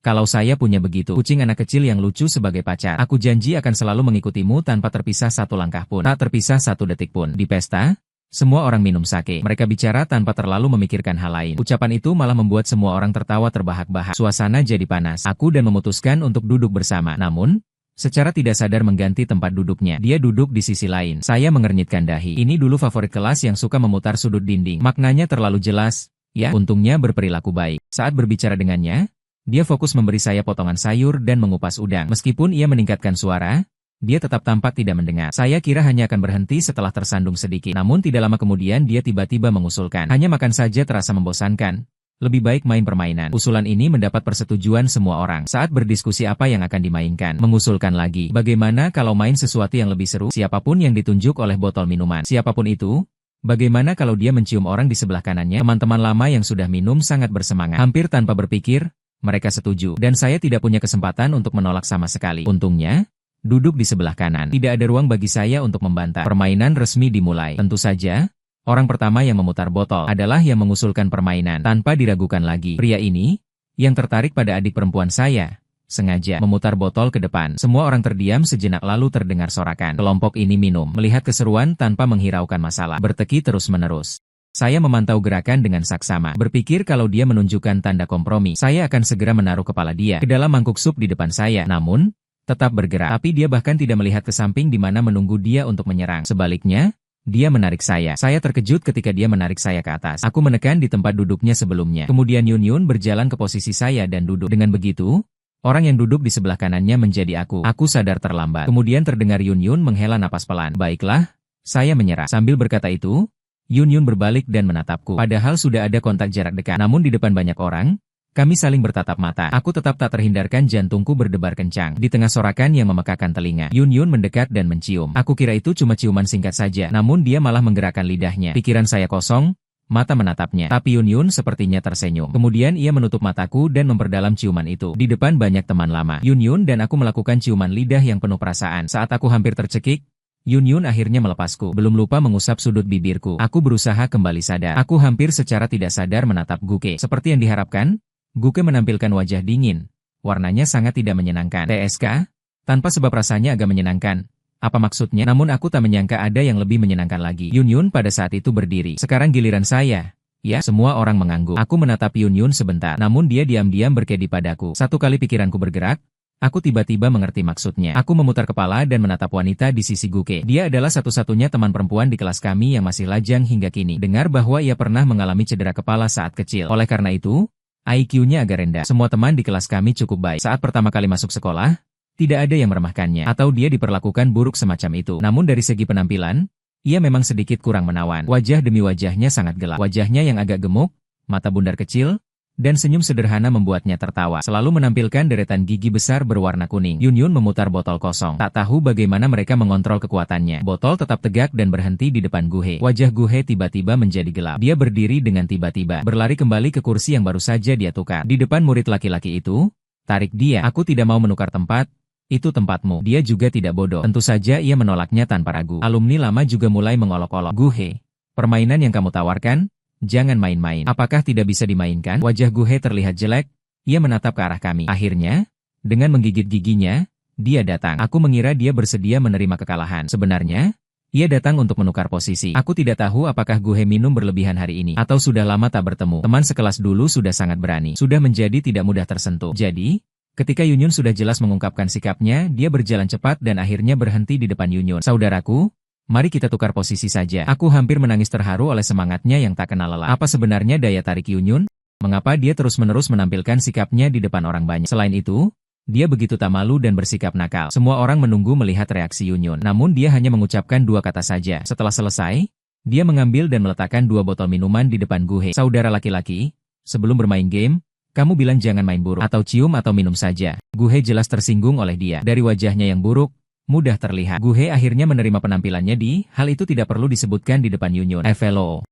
Kalau saya punya begitu kucing anak kecil yang lucu sebagai pacar, aku janji akan selalu mengikutimu tanpa terpisah satu langkah pun. Tak terpisah satu detik pun. Di pesta, semua orang minum sake. Mereka bicara tanpa terlalu memikirkan hal lain. Ucapan itu malah membuat semua orang tertawa terbahak-bahak. Suasana jadi panas. Aku dan memutuskan untuk duduk bersama. Namun, secara tidak sadar mengganti tempat duduknya. Dia duduk di sisi lain. Saya mengernyitkan dahi. Ini dulu favorit kelas yang suka memutar sudut dinding. Maknanya terlalu jelas. Ya, untungnya berperilaku baik. Saat berbicara dengannya, dia fokus memberi saya potongan sayur dan mengupas udang. Meskipun ia meningkatkan suara, dia tetap tampak tidak mendengar. Saya kira hanya akan berhenti setelah tersandung sedikit. Namun tidak lama kemudian dia tiba-tiba mengusulkan. Hanya makan saja terasa membosankan. Lebih baik main permainan. Usulan ini mendapat persetujuan semua orang. Saat berdiskusi apa yang akan dimainkan, mengusulkan lagi. Bagaimana kalau main sesuatu yang lebih seru? Siapapun yang ditunjuk oleh botol minuman. Siapapun itu. Bagaimana kalau dia mencium orang di sebelah kanannya? Teman-teman lama yang sudah minum sangat bersemangat. Hampir tanpa berpikir, mereka setuju. Dan saya tidak punya kesempatan untuk menolak sama sekali. Untungnya, duduk di sebelah kanan. Tidak ada ruang bagi saya untuk membantah. Permainan resmi dimulai. Tentu saja, orang pertama yang memutar botol adalah yang mengusulkan permainan. Tanpa diragukan lagi, pria ini, yang tertarik pada adik perempuan saya, sengaja memutar botol ke depan. Semua orang terdiam sejenak lalu terdengar sorakan. Kelompok ini minum, melihat keseruan tanpa menghiraukan masalah. Berteki terus-menerus. Saya memantau gerakan dengan saksama. Berpikir kalau dia menunjukkan tanda kompromi, saya akan segera menaruh kepala dia ke dalam mangkuk sup di depan saya. Namun, tetap bergerak. Tapi dia bahkan tidak melihat ke samping di mana menunggu dia untuk menyerang. Sebaliknya, dia menarik saya. Saya terkejut ketika dia menarik saya ke atas. Aku menekan di tempat duduknya sebelumnya. Kemudian Yun Yun berjalan ke posisi saya dan duduk. Dengan begitu, orang yang duduk di sebelah kanannya menjadi aku. Aku sadar terlambat. Kemudian terdengar Yun Yun menghela napas pelan. Baiklah, saya menyerah. Sambil berkata itu, Yun Yun berbalik dan menatapku. Padahal sudah ada kontak jarak dekat. Namun di depan banyak orang, kami saling bertatap mata. Aku tetap tak terhindarkan jantungku berdebar kencang. Di tengah sorakan yang memekakan telinga, Yun Yun mendekat dan mencium. Aku kira itu cuma ciuman singkat saja. Namun dia malah menggerakkan lidahnya. Pikiran saya kosong, mata menatapnya. Tapi Yun Yun sepertinya tersenyum. Kemudian ia menutup mataku dan memperdalam ciuman itu. Di depan banyak teman lama, Yun Yun dan aku melakukan ciuman lidah yang penuh perasaan. Saat aku hampir tercekik, Yun Yun akhirnya melepasku. Belum lupa mengusap sudut bibirku. Aku berusaha kembali sadar. Aku hampir secara tidak sadar menatap Guke. Seperti yang diharapkan, Guke menampilkan wajah dingin. Warnanya sangat tidak menyenangkan. TSK? Tanpa sebab rasanya agak menyenangkan. Apa maksudnya? Namun aku tak menyangka ada yang lebih menyenangkan lagi. Yun Yun pada saat itu berdiri. Sekarang giliran saya. Ya, semua orang mengangguk. Aku menatap Yun Yun sebentar. Namun dia diam-diam berkedi padaku. Satu kali pikiranku bergerak. Aku tiba-tiba mengerti maksudnya. Aku memutar kepala dan menatap wanita di sisi Guke. Dia adalah satu-satunya teman perempuan di kelas kami yang masih lajang hingga kini. Dengar bahwa ia pernah mengalami cedera kepala saat kecil. Oleh karena itu, IQ-nya agak rendah. Semua teman di kelas kami cukup baik. Saat pertama kali masuk sekolah, tidak ada yang meremehkannya, atau dia diperlakukan buruk semacam itu. Namun dari segi penampilan, ia memang sedikit kurang menawan. Wajah demi wajahnya sangat gelap. Wajahnya yang agak gemuk, mata bundar kecil, dan senyum sederhana membuatnya tertawa. Selalu menampilkan deretan gigi besar berwarna kuning. Yun Yun memutar botol kosong. Tak tahu bagaimana mereka mengontrol kekuatannya. Botol tetap tegak dan berhenti di depan Guhe. Wajah Guhe tiba-tiba menjadi gelap. Dia berdiri dengan tiba-tiba, berlari kembali ke kursi yang baru saja dia tukar. Di depan murid laki-laki itu, tarik dia. Aku tidak mau menukar tempat. Itu tempatmu. Dia juga tidak bodoh. Tentu saja ia menolaknya tanpa ragu. Alumni lama juga mulai mengolok-olok. Guhe, permainan yang kamu tawarkan, jangan main-main. Apakah tidak bisa dimainkan? Wajah Guhe terlihat jelek. Ia menatap ke arah kami. Akhirnya, dengan menggigit giginya, dia datang. Aku mengira dia bersedia menerima kekalahan. Sebenarnya, ia datang untuk menukar posisi. Aku tidak tahu apakah Guhe minum berlebihan hari ini, atau sudah lama tak bertemu. Teman sekelas dulu sudah sangat berani. Sudah menjadi tidak mudah tersentuh. Jadi, ketika Yun Yun sudah jelas mengungkapkan sikapnya, dia berjalan cepat dan akhirnya berhenti di depan Yun Yun. Saudaraku, mari kita tukar posisi saja. Aku hampir menangis terharu oleh semangatnya yang tak kenal lelah. Apa sebenarnya daya tarik Yun Yun? Mengapa dia terus-menerus menampilkan sikapnya di depan orang banyak? Selain itu, dia begitu tak malu dan bersikap nakal. Semua orang menunggu melihat reaksi Yun Yun. Namun dia hanya mengucapkan dua kata saja. Setelah selesai, dia mengambil dan meletakkan dua botol minuman di depan Guhe. Saudara laki-laki, Sebelum bermain game, kamu bilang jangan main buruk, atau cium atau minum saja. Guhe jelas tersinggung oleh dia. Dari wajahnya yang buruk, mudah terlihat. Guhe akhirnya menerima penampilannya hal itu tidak perlu disebutkan di depan Yunyun. FLO.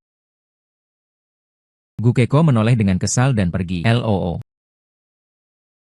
Gukeko menoleh dengan kesal dan pergi. LOO.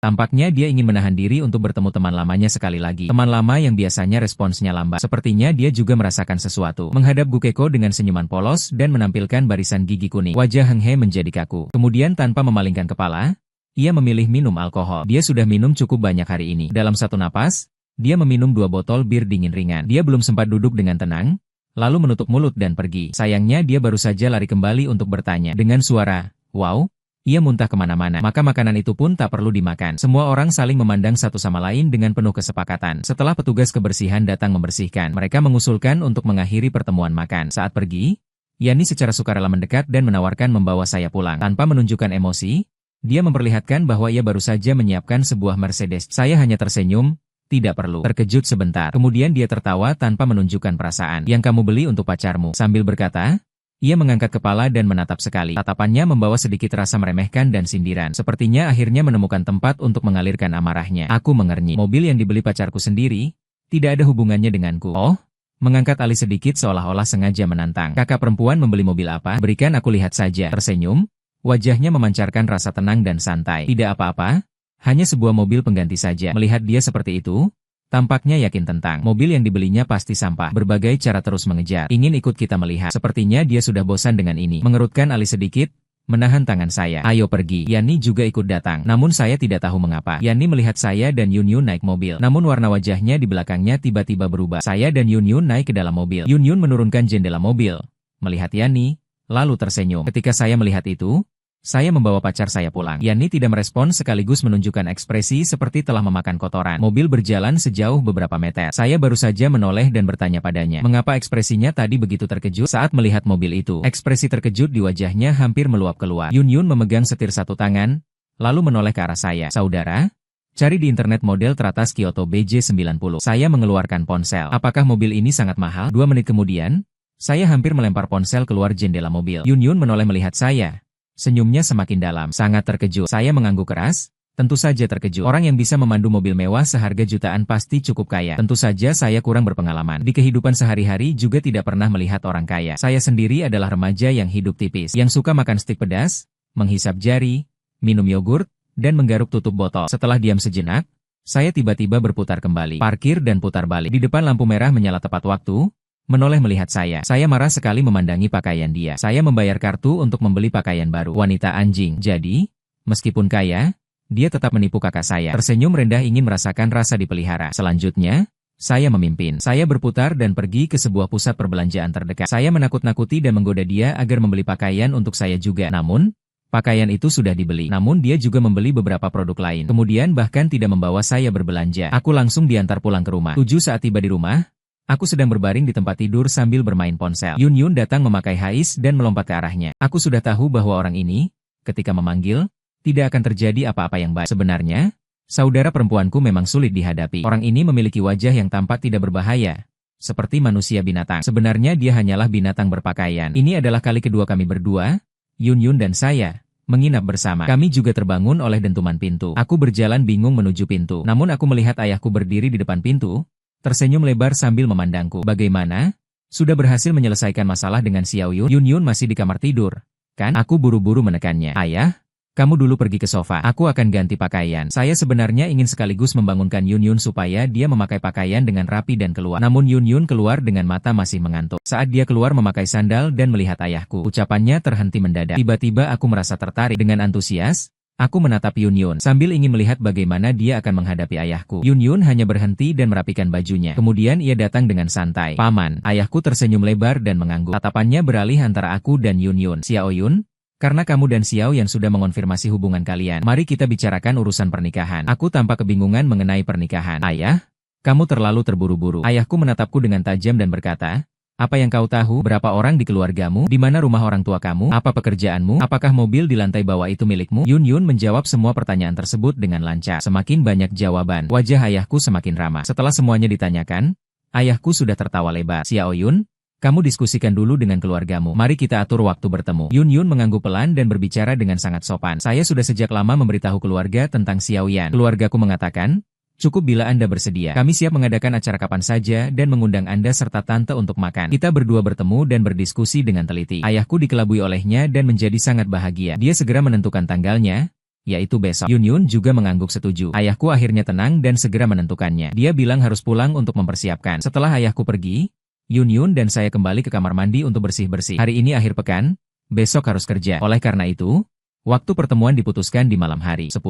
Tampaknya dia ingin menahan diri untuk bertemu teman lamanya sekali lagi. Teman lama yang biasanya responsnya lambat. Sepertinya dia juga merasakan sesuatu. Menghadap Gukeko dengan senyuman polos dan menampilkan barisan gigi kuning. Wajah Heng He menjadi kaku. Kemudian tanpa memalingkan kepala, ia memilih minum alkohol. Dia sudah minum cukup banyak hari ini. Dalam satu napas, dia meminum 2 botol bir dingin ringan. Dia belum sempat duduk dengan tenang, lalu menutup mulut dan pergi. Sayangnya dia baru saja lari kembali untuk bertanya. Dengan suara, wow, ia muntah kemana-mana. Maka makanan itu pun tak perlu dimakan. Semua orang saling memandang satu sama lain dengan penuh kesepakatan. Setelah petugas kebersihan datang membersihkan, mereka mengusulkan untuk mengakhiri pertemuan makan. Saat pergi, Yani secara sukarela mendekat dan menawarkan membawa saya pulang. Tanpa menunjukkan emosi, dia memperlihatkan bahwa ia baru saja menyiapkan sebuah Mercedes. Saya hanya tersenyum, tidak perlu. Terkejut sebentar. Kemudian dia tertawa tanpa menunjukkan perasaan. Yang kamu beli untuk pacarmu. Sambil berkata, ia mengangkat kepala dan menatap sekali. Tatapannya membawa sedikit rasa meremehkan dan sindiran. Sepertinya akhirnya menemukan tempat untuk mengalirkan amarahnya. Aku mengernyit. Mobil yang dibeli pacarku sendiri, tidak ada hubungannya denganku. Oh? Mengangkat alis sedikit seolah-olah sengaja menantang. Kakak perempuan membeli mobil apa? Berikan aku lihat saja. Tersenyum, wajahnya memancarkan rasa tenang dan santai. Tidak apa-apa, hanya sebuah mobil pengganti saja. Melihat dia seperti itu, tampaknya yakin tentang mobil yang dibelinya pasti sampah. Berbagai cara terus mengejar. Ingin ikut kita melihat. Sepertinya dia sudah bosan dengan ini. Mengerutkan alis sedikit, menahan tangan saya. Ayo pergi. Yani juga ikut datang. Namun saya tidak tahu mengapa. Yani melihat saya dan Yunyun naik mobil. Namun warna wajahnya di belakangnya tiba-tiba berubah. Saya dan Yunyun naik ke dalam mobil. Yunyun menurunkan jendela mobil, melihat Yani, lalu tersenyum. Ketika saya melihat itu, saya membawa pacar saya pulang. Yani tidak merespon sekaligus menunjukkan ekspresi seperti telah memakan kotoran. Mobil berjalan sejauh beberapa meter. Saya baru saja menoleh dan bertanya padanya. Mengapa ekspresinya tadi begitu terkejut saat melihat mobil itu? Ekspresi terkejut di wajahnya hampir meluap keluar. Yunyun memegang setir satu tangan, lalu menoleh ke arah saya. Saudara, cari di internet model teratas Kyoto BJ90. Saya mengeluarkan ponsel. Apakah mobil ini sangat mahal? 2 menit kemudian, saya hampir melempar ponsel keluar jendela mobil. Yunyun menoleh melihat saya. Senyumnya semakin dalam. Sangat terkejut. Saya mengangguk keras. Tentu saja terkejut. Orang yang bisa memandu mobil mewah seharga jutaan pasti cukup kaya. Tentu saja saya kurang berpengalaman. Di kehidupan sehari-hari juga tidak pernah melihat orang kaya. Saya sendiri adalah remaja yang hidup tipis. Yang suka makan stik pedas, menghisap jari, minum yogurt, dan menggaruk tutup botol. Setelah diam sejenak, saya tiba-tiba berputar kembali. Parkir dan putar balik. Di depan lampu merah menyala tepat waktu. Menoleh melihat saya. Saya marah sekali memandangi pakaian dia. Saya membayar kartu untuk membeli pakaian baru. Wanita anjing. Jadi, meskipun kaya, dia tetap menipu kakak saya. Tersenyum rendah ingin merasakan rasa dipelihara. Selanjutnya, saya memimpin. Saya berputar dan pergi ke sebuah pusat perbelanjaan terdekat. Saya menakut-nakuti dan menggoda dia agar membeli pakaian untuk saya juga. Namun, pakaian itu sudah dibeli. Namun dia juga membeli beberapa produk lain. Kemudian bahkan tidak membawa saya berbelanja. Aku langsung diantar pulang ke rumah. 7 saat tiba di rumah, aku sedang berbaring di tempat tidur sambil bermain ponsel. Yunyun datang memakai hais dan melompat ke arahnya. Aku sudah tahu bahwa orang ini, ketika memanggil, tidak akan terjadi apa-apa yang baik. Sebenarnya, saudara perempuanku memang sulit dihadapi. Orang ini memiliki wajah yang tampak tidak berbahaya, seperti manusia binatang. Sebenarnya dia hanyalah binatang berpakaian. Ini adalah kali kedua kami berdua, Yunyun dan saya, menginap bersama. Kami juga terbangun oleh dentuman pintu. Aku berjalan bingung menuju pintu. Namun aku melihat ayahku berdiri di depan pintu, tersenyum lebar sambil memandangku. Bagaimana? Sudah berhasil menyelesaikan masalah dengan Xiao Yun? Yunyun masih di kamar tidur, kan? Aku buru-buru menekannya. Ayah, kamu dulu pergi ke sofa. Aku akan ganti pakaian. Saya sebenarnya ingin sekaligus membangunkan Yunyun supaya dia memakai pakaian dengan rapi dan keluar. Namun Yunyun keluar dengan mata masih mengantuk. Saat dia keluar memakai sandal dan melihat ayahku, ucapannya terhenti mendadak. Tiba-tiba aku merasa tertarik. Dengan antusias, aku menatap Yunyun sambil ingin melihat bagaimana dia akan menghadapi ayahku. Yunyun hanya berhenti dan merapikan bajunya. Kemudian ia datang dengan santai. Paman, ayahku tersenyum lebar dan mengangguk. Tatapannya beralih antara aku dan Yunyun. Xiao Yun, karena kamu dan Xiao yang sudah mengonfirmasi hubungan kalian, mari kita bicarakan urusan pernikahan. Aku tampak kebingungan mengenai pernikahan. Ayah, kamu terlalu terburu-buru. Ayahku menatapku dengan tajam dan berkata, apa yang kau tahu? Berapa orang di keluargamu? Di mana rumah orang tua kamu? Apa pekerjaanmu? Apakah mobil di lantai bawah itu milikmu? Yunyun menjawab semua pertanyaan tersebut dengan lancar. Semakin banyak jawaban, wajah ayahku semakin ramah. Setelah semuanya ditanyakan, ayahku sudah tertawa lebar. Xiao Yun, Kamu diskusikan dulu dengan keluargamu. Mari kita atur waktu bertemu. Yun Yun mengangguk pelan dan berbicara dengan sangat sopan. Saya sudah sejak lama memberitahu keluarga tentang Xiao Yan. Keluargaku mengatakan, cukup bila Anda bersedia. Kami siap mengadakan acara kapan saja dan mengundang Anda serta tante untuk makan. Kita berdua bertemu dan berdiskusi dengan teliti. Ayahku dikelabui olehnya dan menjadi sangat bahagia. Dia segera menentukan tanggalnya, yaitu besok. Yun Yun juga mengangguk setuju. Ayahku akhirnya tenang dan segera menentukannya. Dia bilang harus pulang untuk mempersiapkan. Setelah ayahku pergi, Yun Yun dan saya kembali ke kamar mandi untuk bersih-bersih. Hari ini akhir pekan, besok harus kerja. Oleh karena itu, waktu pertemuan diputuskan di malam hari. 10.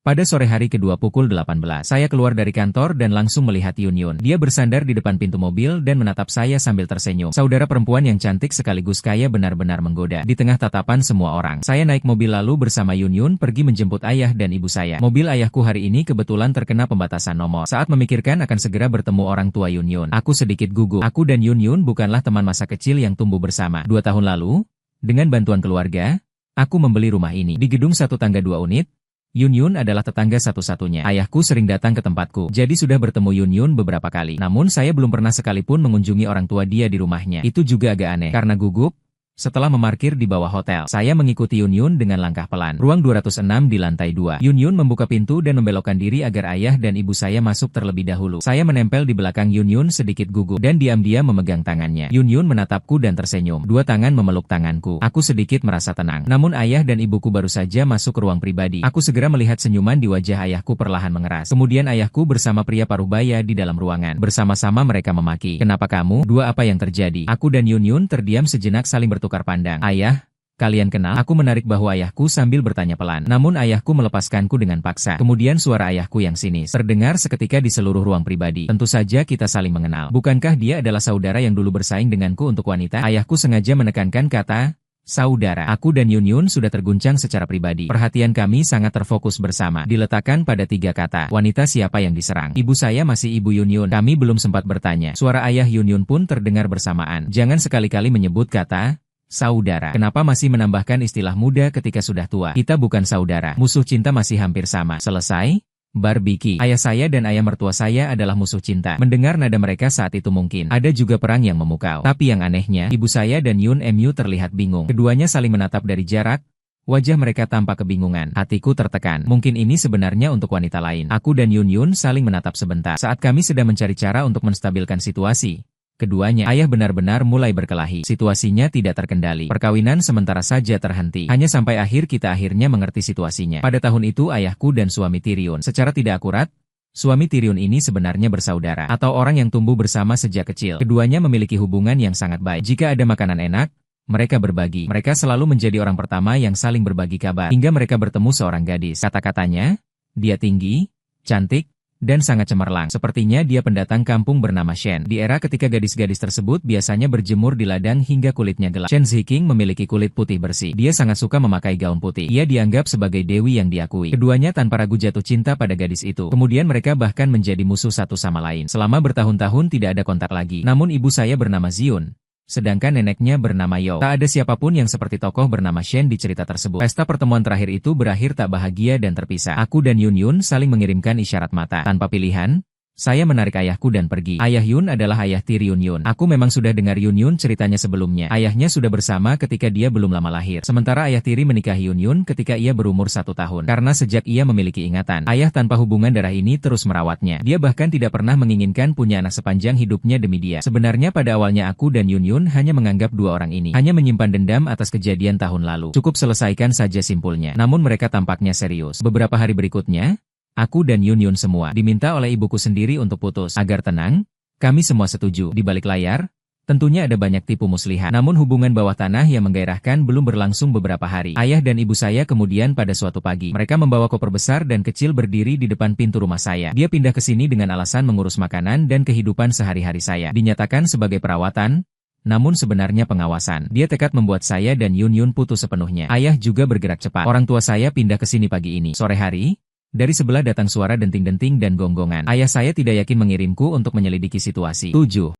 Pada sore hari kedua pukul 18, saya keluar dari kantor dan langsung melihat Yun Yun. Dia bersandar di depan pintu mobil dan menatap saya sambil tersenyum. Saudara perempuan yang cantik sekaligus kaya benar-benar menggoda. Di tengah tatapan semua orang, saya naik mobil lalu bersama Yun Yun pergi menjemput ayah dan ibu saya. Mobil ayahku hari ini kebetulan terkena pembatasan nomor. Saat memikirkan akan segera bertemu orang tua Yun Yun, aku sedikit gugup. Aku dan Yun Yun bukanlah teman masa kecil yang tumbuh bersama. 2 tahun lalu, dengan bantuan keluarga, aku membeli rumah ini. Di gedung 1 tangga 2 unit, Yun Yun adalah tetangga satu-satunya. Ayahku sering datang ke tempatku, jadi sudah bertemu Yun Yun beberapa kali. Namun saya belum pernah sekalipun mengunjungi orang tua dia di rumahnya. Itu juga agak aneh. Karena gugup, setelah memarkir di bawah hotel, saya mengikuti Yun Yun dengan langkah pelan. Ruang 206 di lantai 2. Yun Yun membuka pintu dan membelokkan diri agar ayah dan ibu saya masuk terlebih dahulu. Saya menempel di belakang Yun Yun sedikit gugup dan diam-diam memegang tangannya. Yun Yun menatapku dan tersenyum. 2 tangan memeluk tanganku. Aku sedikit merasa tenang. Namun ayah dan ibuku baru saja masuk ke ruang pribadi. Aku segera melihat senyuman di wajah ayahku perlahan mengeras. Kemudian ayahku bersama pria parubaya di dalam ruangan. Bersama-sama mereka memaki. Kenapa kamu? Dua, apa yang terjadi? Aku dan Yun Yun terdiam sejenak saling bertukar pandang. Ayah, kalian kenal? Aku menarik bahu ayahku sambil bertanya pelan. Namun ayahku melepaskanku dengan paksa. Kemudian suara ayahku yang sinis terdengar seketika di seluruh ruang pribadi. Tentu saja kita saling mengenal. Bukankah dia adalah saudara yang dulu bersaing denganku untuk wanita? Ayahku sengaja menekankan kata saudara. Aku dan Yun Yun sudah terguncang secara pribadi. Perhatian kami sangat terfokus bersama. Diletakkan pada 3 kata. Wanita siapa yang diserang? Ibu saya masih ibu Yun Yun. Kami belum sempat bertanya. Suara ayah Yun Yun pun terdengar bersamaan. Jangan sekali-kali menyebut kata saudara. Kenapa masih menambahkan istilah muda ketika sudah tua? Kita bukan saudara. Musuh cinta masih hampir sama. Selesai? Barbiki. Ayah saya dan ayah mertua saya adalah musuh cinta. Mendengar nada mereka saat itu mungkin ada juga perang yang memukau. Tapi yang anehnya, ibu saya dan Yun Mu terlihat bingung. Keduanya saling menatap dari jarak. Wajah mereka tampak kebingungan. Hatiku tertekan. Mungkin ini sebenarnya untuk wanita lain. Aku dan Yun Yun saling menatap sebentar. Saat kami sedang mencari cara untuk menstabilkan situasi, keduanya, ayah benar-benar mulai berkelahi. Situasinya tidak terkendali. Perkawinan sementara saja terhenti. Hanya sampai akhir kita akhirnya mengerti situasinya. Pada tahun itu ayahku dan suami Tyrion. Secara tidak akurat, suami Tyrion ini sebenarnya bersaudara. Atau orang yang tumbuh bersama sejak kecil. Keduanya memiliki hubungan yang sangat baik. Jika ada makanan enak, mereka berbagi. Mereka selalu menjadi orang pertama yang saling berbagi kabar. Hingga mereka bertemu seorang gadis. Kata-katanya, dia tinggi, cantik, dan sangat cemerlang. Sepertinya dia pendatang kampung bernama Shen. Di era ketika gadis-gadis tersebut biasanya berjemur di ladang hingga kulitnya gelap. Shen Ziking memiliki kulit putih bersih. Dia sangat suka memakai gaun putih. Ia dianggap sebagai dewi yang diakui. Keduanya tanpa ragu jatuh cinta pada gadis itu. Kemudian mereka bahkan menjadi musuh satu sama lain. Selama bertahun-tahun tidak ada kontak lagi. Namun ibu saya bernama Zion, sedangkan neneknya bernama Yo. Tak ada siapapun yang seperti tokoh bernama Shen di cerita tersebut. Pesta pertemuan terakhir itu berakhir tak bahagia dan terpisah. Aku dan Yun Yun saling mengirimkan isyarat mata. Tanpa pilihan, saya menarik ayahku dan pergi. Ayah Yun adalah ayah Tyrion Yun. Aku memang sudah dengar Yun Yun ceritanya sebelumnya. Ayahnya sudah bersama ketika dia belum lama lahir. Sementara ayah Tyri menikahi Yun Yun ketika ia berumur 1 tahun. Karena sejak ia memiliki ingatan, ayah tanpa hubungan darah ini terus merawatnya. Dia bahkan tidak pernah menginginkan punya anak sepanjang hidupnya demi dia. Sebenarnya pada awalnya aku dan Yun Yun hanya menganggap 2 orang ini hanya menyimpan dendam atas kejadian tahun lalu. Cukup selesaikan saja simpulnya. Namun mereka tampaknya serius. Beberapa hari berikutnya, aku dan Yun Yun semua diminta oleh ibuku sendiri untuk putus. Agar tenang, kami semua setuju. Di balik layar, tentunya ada banyak tipu muslihat. Namun hubungan bawah tanah yang menggairahkan belum berlangsung beberapa hari. Ayah dan ibu saya kemudian pada suatu pagi, mereka membawa koper besar dan kecil berdiri di depan pintu rumah saya. Dia pindah ke sini dengan alasan mengurus makanan dan kehidupan sehari-hari saya. Dinyatakan sebagai perawatan, namun sebenarnya pengawasan. Dia tekad membuat saya dan Yun Yun putus sepenuhnya. Ayah juga bergerak cepat. Orang tua saya pindah ke sini pagi ini. Sore hari, dari sebelah datang suara denting-denting dan gonggongan. Ayah saya tidak yakin mengirimku untuk menyelidiki situasi. 7.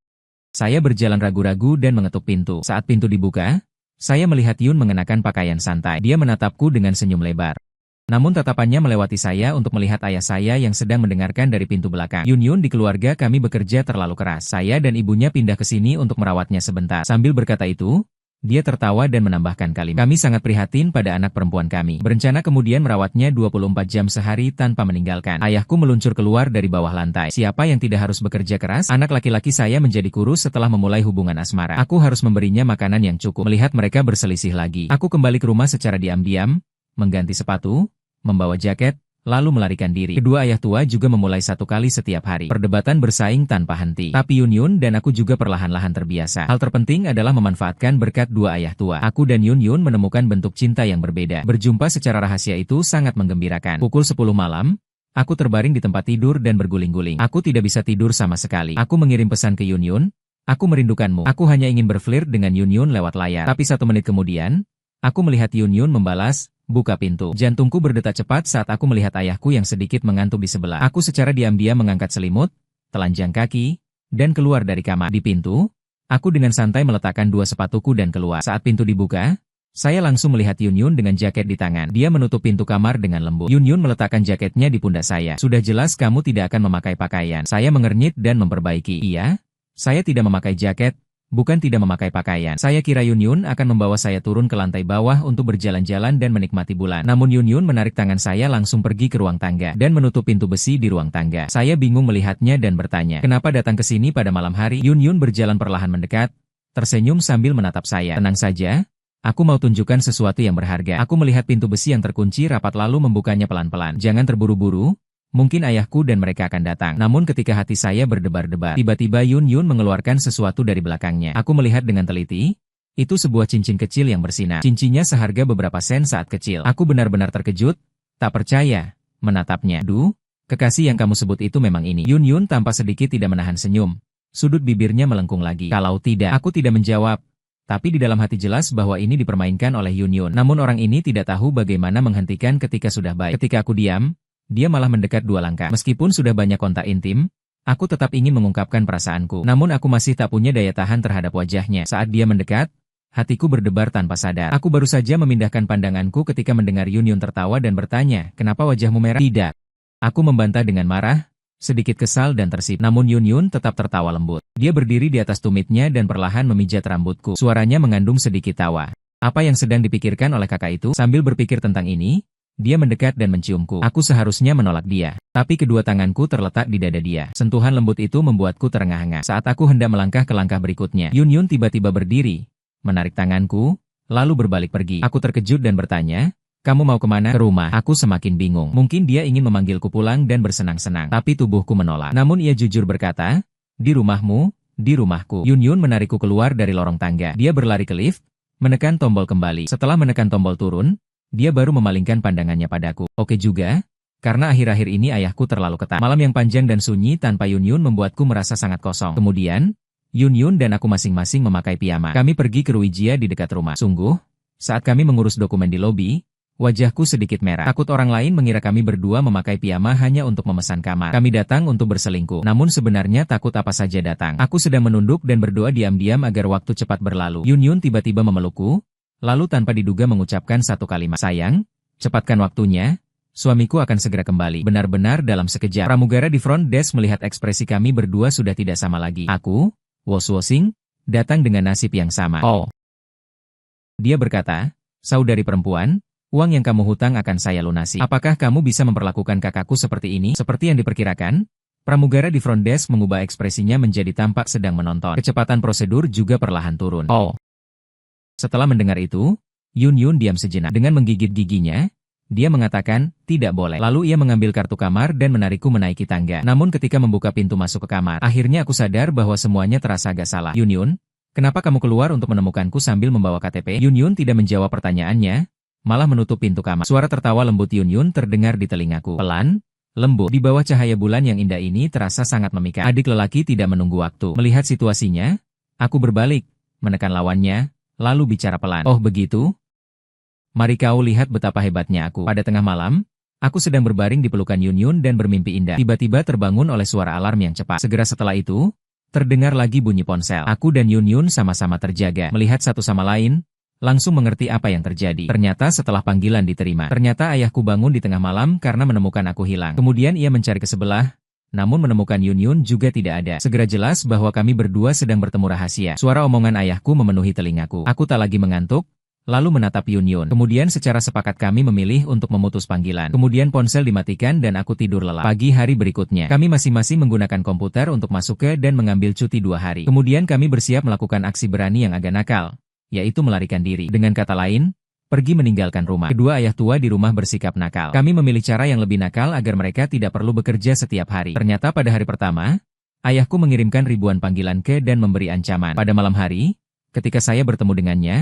Saya berjalan ragu-ragu dan mengetuk pintu. Saat pintu dibuka, saya melihat Yun mengenakan pakaian santai. Dia menatapku dengan senyum lebar. Namun tatapannya melewati saya untuk melihat ayah saya yang sedang mendengarkan dari pintu belakang. Yun Yun, di keluarga kami bekerja terlalu keras. Saya dan ibunya pindah ke sini untuk merawatnya sebentar. Sambil berkata itu, dia tertawa dan menambahkan kalimat. Kami sangat prihatin pada anak perempuan kami. Berencana kemudian merawatnya 24 jam sehari tanpa meninggalkan. Ayahku meluncur keluar dari bawah lantai. Siapa yang tidak harus bekerja keras? Anak laki-laki saya menjadi kurus setelah memulai hubungan asmara. Aku harus memberinya makanan yang cukup. Melihat mereka berselisih lagi, aku kembali ke rumah secara diam-diam, mengganti sepatu, membawa jaket, lalu melarikan diri. Kedua ayah tua juga memulai satu kali setiap hari. Perdebatan bersaing tanpa henti. Tapi Yun Yun dan aku juga perlahan-lahan terbiasa. Hal terpenting adalah memanfaatkan berkat dua ayah tua. Aku dan Yun Yun menemukan bentuk cinta yang berbeda. Berjumpa secara rahasia itu sangat menggembirakan. Pukul 10 malam, aku terbaring di tempat tidur dan berguling-guling. Aku tidak bisa tidur sama sekali. Aku mengirim pesan ke Yun Yun. Aku merindukanmu. Aku hanya ingin berflirt dengan Yun Yun lewat layar. Tapi 1 menit kemudian, aku melihat Yun Yun membalas, "Buka pintu." Jantungku berdetak cepat saat aku melihat ayahku yang sedikit mengantuk di sebelah. Aku secara diam-diam mengangkat selimut, telanjang kaki, dan keluar dari kamar. Di pintu, aku dengan santai meletakkan 2 sepatuku dan keluar. Saat pintu dibuka, saya langsung melihat Yun Yun dengan jaket di tangan. Dia menutup pintu kamar dengan lembut. Yun Yun meletakkan jaketnya di pundak saya. "Sudah jelas kamu tidak akan memakai pakaian." Saya mengernyit dan memperbaiki. "Iya, saya tidak memakai jaket. Bukan tidak memakai pakaian. Saya kira Yun Yun akan membawa saya turun ke lantai bawah untuk berjalan-jalan dan menikmati bulan." Namun Yun Yun menarik tangan saya langsung pergi ke ruang tangga dan menutup pintu besi di ruang tangga. Saya bingung melihatnya dan bertanya, "Kenapa datang ke sini pada malam hari?" Yun Yun berjalan perlahan mendekat, tersenyum sambil menatap saya. "Tenang saja, aku mau tunjukkan sesuatu yang berharga." Aku melihat pintu besi yang terkunci rapat lalu membukanya pelan-pelan. "Jangan terburu-buru. Mungkin ayahku dan mereka akan datang." Namun ketika hati saya berdebar-debar, tiba-tiba Yun Yun mengeluarkan sesuatu dari belakangnya. Aku melihat dengan teliti, itu sebuah cincin kecil yang bersinar. Cincinnya seharga beberapa sen saat kecil. Aku benar-benar terkejut, tak percaya, menatapnya. "Duh, kekasih yang kamu sebut itu memang ini?" Yun Yun tanpa sedikit tidak menahan senyum. Sudut bibirnya melengkung lagi. "Kalau tidak," aku tidak menjawab. Tapi di dalam hati jelas bahwa ini dipermainkan oleh Yun Yun. Namun orang ini tidak tahu bagaimana menghentikan ketika sudah baik. Ketika aku diam, dia malah mendekat 2 langkah. Meskipun sudah banyak kontak intim, aku tetap ingin mengungkapkan perasaanku. Namun aku masih tak punya daya tahan terhadap wajahnya. Saat dia mendekat, hatiku berdebar tanpa sadar. Aku baru saja memindahkan pandanganku ketika mendengar Yun Yun tertawa dan bertanya, "Kenapa wajahmu merah?" "Tidak." Aku membantah dengan marah, sedikit kesal dan tersipu. Namun Yun Yun tetap tertawa lembut. Dia berdiri di atas tumitnya dan perlahan memijat rambutku. Suaranya mengandung sedikit tawa. Apa yang sedang dipikirkan oleh kakak itu? Sambil berpikir tentang ini, dia mendekat dan menciumku. Aku seharusnya menolak dia. Tapi kedua tanganku terletak di dada dia. Sentuhan lembut itu membuatku terengah-engah. Saat aku hendak melangkah ke langkah berikutnya, Yun Yun tiba-tiba berdiri, menarik tanganku, lalu berbalik pergi. Aku terkejut dan bertanya, "Kamu mau kemana?" "Ke rumah." Aku semakin bingung. Mungkin dia ingin memanggilku pulang dan bersenang-senang. Tapi tubuhku menolak. Namun ia jujur berkata, "Di rumahmu, di rumahku." Yun Yun menarikku keluar dari lorong tangga. Dia berlari ke lift, menekan tombol kembali. Setelah menekan tombol turun, dia baru memalingkan pandangannya padaku. Oke juga, karena akhir-akhir ini ayahku terlalu ketat. Malam yang panjang dan sunyi tanpa Yun Yun membuatku merasa sangat kosong. Kemudian, Yun Yun dan aku masing-masing memakai piyama. Kami pergi ke Ruijia di dekat rumah. Sungguh, saat kami mengurus dokumen di lobi, wajahku sedikit merah. Takut orang lain mengira kami berdua memakai piyama hanya untuk memesan kamar. Kami datang untuk berselingkuh. Namun sebenarnya takut apa saja datang. Aku sedang menunduk dan berdoa diam-diam agar waktu cepat berlalu. Yun Yun tiba-tiba memelukku, lalu tanpa diduga mengucapkan satu kalimat, "Sayang, cepatkan waktunya, suamiku akan segera kembali." Benar-benar dalam sekejap, pramugara di front desk melihat ekspresi kami berdua sudah tidak sama lagi. Aku, was-wasing, datang dengan nasib yang sama. "Oh," dia berkata, "saudari perempuan, uang yang kamu hutang akan saya lunasi. Apakah kamu bisa memperlakukan kakakku seperti ini?" Seperti yang diperkirakan, pramugara di front desk mengubah ekspresinya menjadi tampak sedang menonton. Kecepatan prosedur juga perlahan turun. "Oh." Setelah mendengar itu, Yun Yun diam sejenak. Dengan menggigit giginya, dia mengatakan, "Tidak boleh." Lalu ia mengambil kartu kamar dan menarikku menaiki tangga. Namun ketika membuka pintu masuk ke kamar, akhirnya aku sadar bahwa semuanya terasa agak salah. "Yun Yun, kenapa kamu keluar untuk menemukanku sambil membawa KTP?" Yun Yun tidak menjawab pertanyaannya, malah menutup pintu kamar. Suara tertawa lembut Yun Yun terdengar di telingaku. Pelan, lembut. Di bawah cahaya bulan yang indah ini terasa sangat memikat. Adik lelaki tidak menunggu waktu. Melihat situasinya, aku berbalik, menekan lawannya, lalu bicara pelan. "Oh begitu? Mari kau lihat betapa hebatnya aku." Pada tengah malam, aku sedang berbaring di pelukan Yun Yun dan bermimpi indah. Tiba-tiba terbangun oleh suara alarm yang cepat. Segera setelah itu, terdengar lagi bunyi ponsel. Aku dan Yun Yun sama-sama terjaga. Melihat satu sama lain, langsung mengerti apa yang terjadi. Ternyata setelah panggilan diterima, ternyata ayahku bangun di tengah malam karena menemukan aku hilang. Kemudian ia mencari ke sebelah, namun menemukan Yun Yun juga tidak ada. Segera jelas bahwa kami berdua sedang bertemu rahasia. Suara omongan ayahku memenuhi telingaku. Aku tak lagi mengantuk, lalu menatap Yun Yun. Kemudian secara sepakat kami memilih untuk memutus panggilan. Kemudian ponsel dimatikan dan aku tidur lelap. Pagi hari berikutnya, kami masing-masing menggunakan komputer untuk masuk ke dan mengambil cuti 2 hari. Kemudian kami bersiap melakukan aksi berani yang agak nakal, yaitu melarikan diri. Dengan kata lain, pergi meninggalkan rumah. Kedua ayah tua di rumah bersikap nakal. Kami memilih cara yang lebih nakal agar mereka tidak perlu bekerja setiap hari. Ternyata pada hari pertama, ayahku mengirimkan ribuan panggilan ke dan memberi ancaman. Pada malam hari, ketika saya bertemu dengannya,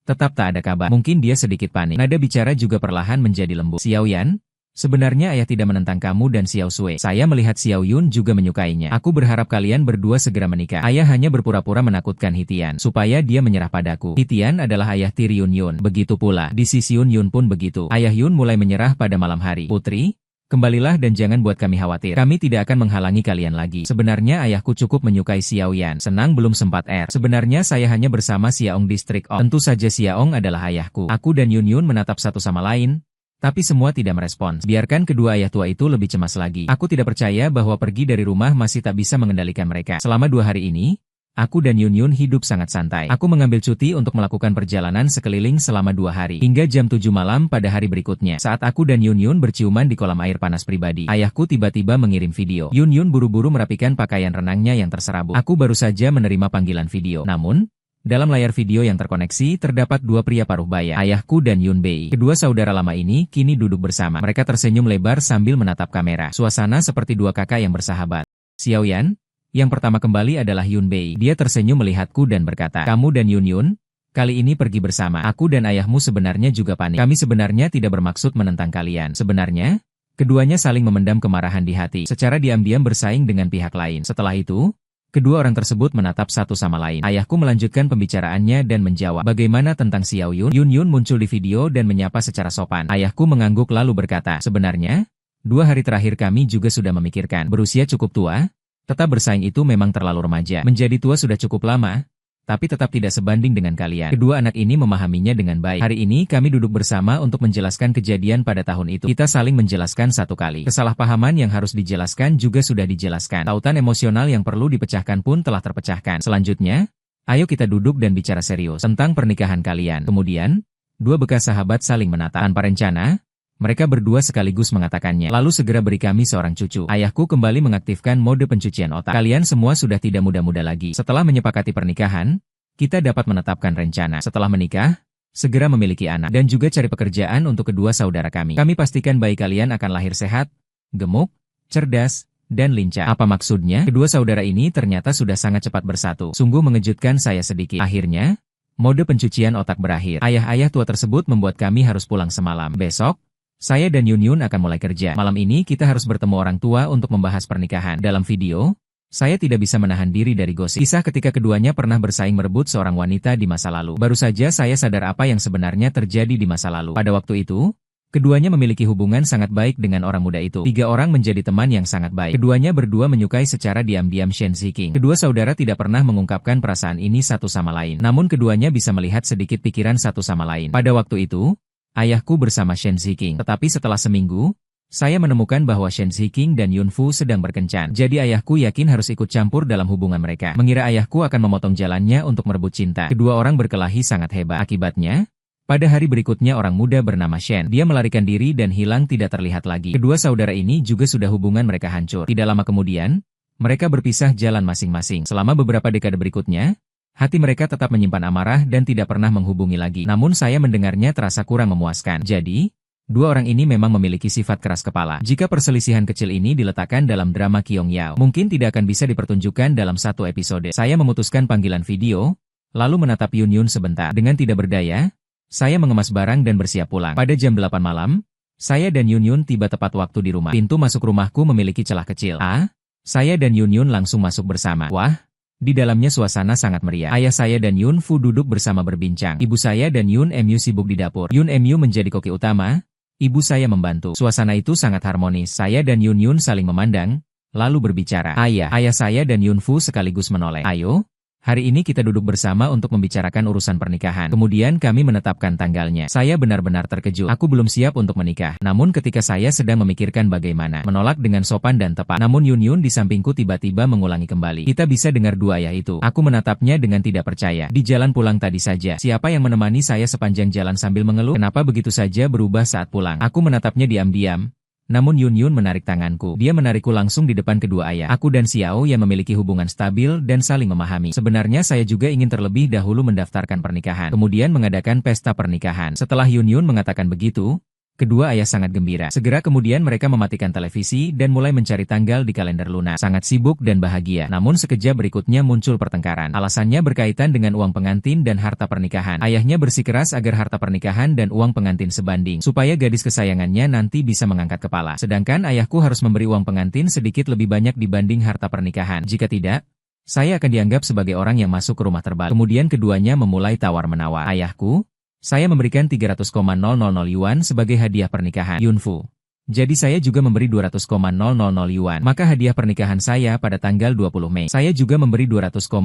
tetap tak ada kabar. Mungkin dia sedikit panik. Nada bicara juga perlahan menjadi lembut. Xiao Yan, sebenarnya ayah tidak menentang kamu dan Xiao Sui. Saya melihat Xiao Yun juga menyukainya. Aku berharap kalian berdua segera menikah. Ayah hanya berpura-pura menakutkan Hitian, supaya dia menyerah padaku. Hitian adalah ayah tiri Yun Yun. Begitu pula, di sisi Yun Yun pun begitu. Ayah Yun mulai menyerah pada malam hari. Putri, kembalilah dan jangan buat kami khawatir. Kami tidak akan menghalangi kalian lagi. Sebenarnya ayahku cukup menyukai Xiao Yan. Senang belum sempat Sebenarnya saya hanya bersama Xiaong District of. Tentu saja Xiaong adalah ayahku. Aku dan Yun Yun menatap satu sama lain, tapi semua tidak merespons. Biarkan kedua ayah tua itu lebih cemas lagi. Aku tidak percaya bahwa pergi dari rumah masih tak bisa mengendalikan mereka. Selama 2 hari ini, aku dan Yun Yun hidup sangat santai. Aku mengambil cuti untuk melakukan perjalanan sekeliling selama 2 hari. Hingga jam 7 malam pada hari berikutnya. Saat aku dan Yun Yun berciuman di kolam air panas pribadi, ayahku tiba-tiba mengirim video. Yun Yun buru-buru merapikan pakaian renangnya yang terserabut. Aku baru saja menerima panggilan video. Namun, dalam layar video yang terkoneksi terdapat 2 pria paruh baya, ayahku dan Yun Bei. Kedua saudara lama ini kini duduk bersama. Mereka tersenyum lebar sambil menatap kamera. Suasana seperti 2 kakak yang bersahabat. Xiao Yan, yang pertama kembali adalah Yun Bei. Dia tersenyum melihatku dan berkata, "Kamu dan Yun Yun, kali ini pergi bersama. Aku dan ayahmu sebenarnya juga panik. Kami sebenarnya tidak bermaksud menentang kalian. Sebenarnya, keduanya saling memendam kemarahan di hati. Secara diam-diam bersaing dengan pihak lain. Setelah itu, kedua orang tersebut menatap satu sama lain." Ayahku melanjutkan pembicaraannya dan menjawab, "Bagaimana tentang Xiao Yun?" Yun Yun muncul di video dan menyapa secara sopan. Ayahku mengangguk lalu berkata, "Sebenarnya, 2 hari terakhir kami juga sudah memikirkan. Berusia cukup tua, tetap bersaing itu memang terlalu remaja. Menjadi tua sudah cukup lama, tapi tetap tidak sebanding dengan kalian." Kedua anak ini memahaminya dengan baik. Hari ini kami duduk bersama untuk menjelaskan kejadian pada tahun itu. Kita saling menjelaskan satu kali. Kesalahpahaman yang harus dijelaskan juga sudah dijelaskan. Tautan emosional yang perlu dipecahkan pun telah terpecahkan. Selanjutnya, ayo kita duduk dan bicara serius tentang pernikahan kalian. Kemudian, 2 bekas sahabat saling menatap. Tanpa rencana, mereka berdua sekaligus mengatakannya. "Lalu segera beri kami seorang cucu." Ayahku kembali mengaktifkan mode pencucian otak. "Kalian semua sudah tidak muda-muda lagi. Setelah menyepakati pernikahan, kita dapat menetapkan rencana. Setelah menikah, segera memiliki anak. Dan juga cari pekerjaan untuk kedua saudara kami. Kami pastikan bayi kalian akan lahir sehat, gemuk, cerdas, dan lincah." Apa maksudnya? Kedua saudara ini ternyata sudah sangat cepat bersatu. Sungguh mengejutkan saya sedikit. Akhirnya, mode pencucian otak berakhir. Ayah-ayah tua tersebut membuat kami harus pulang semalam. Besok, saya dan Yun Yun akan mulai kerja. Malam ini kita harus bertemu orang tua untuk membahas pernikahan. Dalam video, saya tidak bisa menahan diri dari gosip. Kisah ketika keduanya pernah bersaing merebut seorang wanita di masa lalu. Baru saja saya sadar apa yang sebenarnya terjadi di masa lalu. Pada waktu itu, keduanya memiliki hubungan sangat baik dengan orang muda itu. 3 orang menjadi teman yang sangat baik. Keduanya berdua menyukai secara diam-diam Shen Ziqing. Kedua saudara tidak pernah mengungkapkan perasaan ini satu sama lain. Namun keduanya bisa melihat sedikit pikiran satu sama lain. Pada waktu itu, ayahku bersama Shen Ziqing. Tetapi setelah seminggu, saya menemukan bahwa Shen Ziqing dan Yun Fu sedang berkencan. Jadi ayahku yakin harus ikut campur dalam hubungan mereka. Mengira ayahku akan memotong jalannya untuk merebut cinta. Kedua orang berkelahi sangat hebat. Akibatnya, pada hari berikutnya orang muda bernama Shen. Dia melarikan diri dan hilang tidak terlihat lagi. Kedua saudara ini juga sudah hubungan mereka hancur. Tidak lama kemudian, mereka berpisah jalan masing-masing. Selama beberapa dekade berikutnya, hati mereka tetap menyimpan amarah dan tidak pernah menghubungi lagi. Namun saya mendengarnya terasa kurang memuaskan. Jadi, 2 orang ini memang memiliki sifat keras kepala. Jika perselisihan kecil ini diletakkan dalam drama Qiong Yao, mungkin tidak akan bisa dipertunjukkan dalam satu episode. Saya memutuskan panggilan video, lalu menatap Yun Yun sebentar. Dengan tidak berdaya, saya mengemas barang dan bersiap pulang. Pada jam 8 malam, saya dan Yun Yun tiba tepat waktu di rumah. Pintu masuk rumahku memiliki celah kecil. Saya dan Yun Yun langsung masuk bersama. Wah! Di dalamnya suasana sangat meriah. Ayah saya dan Yun Fu duduk bersama berbincang. Ibu saya dan Yun Mu sibuk di dapur. Yun Mu menjadi koki utama, ibu saya membantu. Suasana itu sangat harmonis. Saya dan Yun Yun saling memandang, lalu berbicara. Ayah saya dan Yun Fu sekaligus menoleh. "Ayo, Hari ini kita duduk bersama untuk membicarakan urusan pernikahan. Kemudian kami menetapkan tanggalnya. Saya benar-benar terkejut. Aku belum siap untuk menikah. Namun ketika saya sedang memikirkan bagaimana menolak dengan sopan dan tepat. Namun Yun di sampingku tiba-tiba mengulangi kembali. Kita bisa dengar dua ayah itu. Aku menatapnya dengan tidak percaya. Di jalan pulang tadi saja, siapa yang menemani saya sepanjang jalan sambil mengeluh? Kenapa begitu saja berubah saat pulang? Aku menatapnya diam-diam. Namun Yun menarik tanganku. Dia menarikku langsung di depan kedua ayah. Aku dan Xiao yang memiliki hubungan stabil dan saling memahami. Sebenarnya saya juga ingin terlebih dahulu mendaftarkan pernikahan. Kemudian mengadakan pesta pernikahan. Setelah Yun mengatakan begitu, kedua ayah sangat gembira. Segera kemudian mereka mematikan televisi dan mulai mencari tanggal di kalender lunar. Sangat sibuk dan bahagia. Namun sekejap berikutnya muncul pertengkaran. Alasannya berkaitan dengan uang pengantin dan harta pernikahan. Ayahnya bersikeras agar harta pernikahan dan uang pengantin sebanding, supaya gadis kesayangannya nanti bisa mengangkat kepala. Sedangkan ayahku harus memberi uang pengantin sedikit lebih banyak dibanding harta pernikahan. Jika tidak, saya akan dianggap sebagai orang yang masuk ke rumah terbalik. Kemudian keduanya memulai tawar-menawar. Ayahku, saya memberikan 300,000 yuan sebagai hadiah pernikahan Yunfu. Jadi saya juga memberi 200,000 yuan. Maka hadiah pernikahan saya pada tanggal 20 Mei. Saya juga memberi 200,000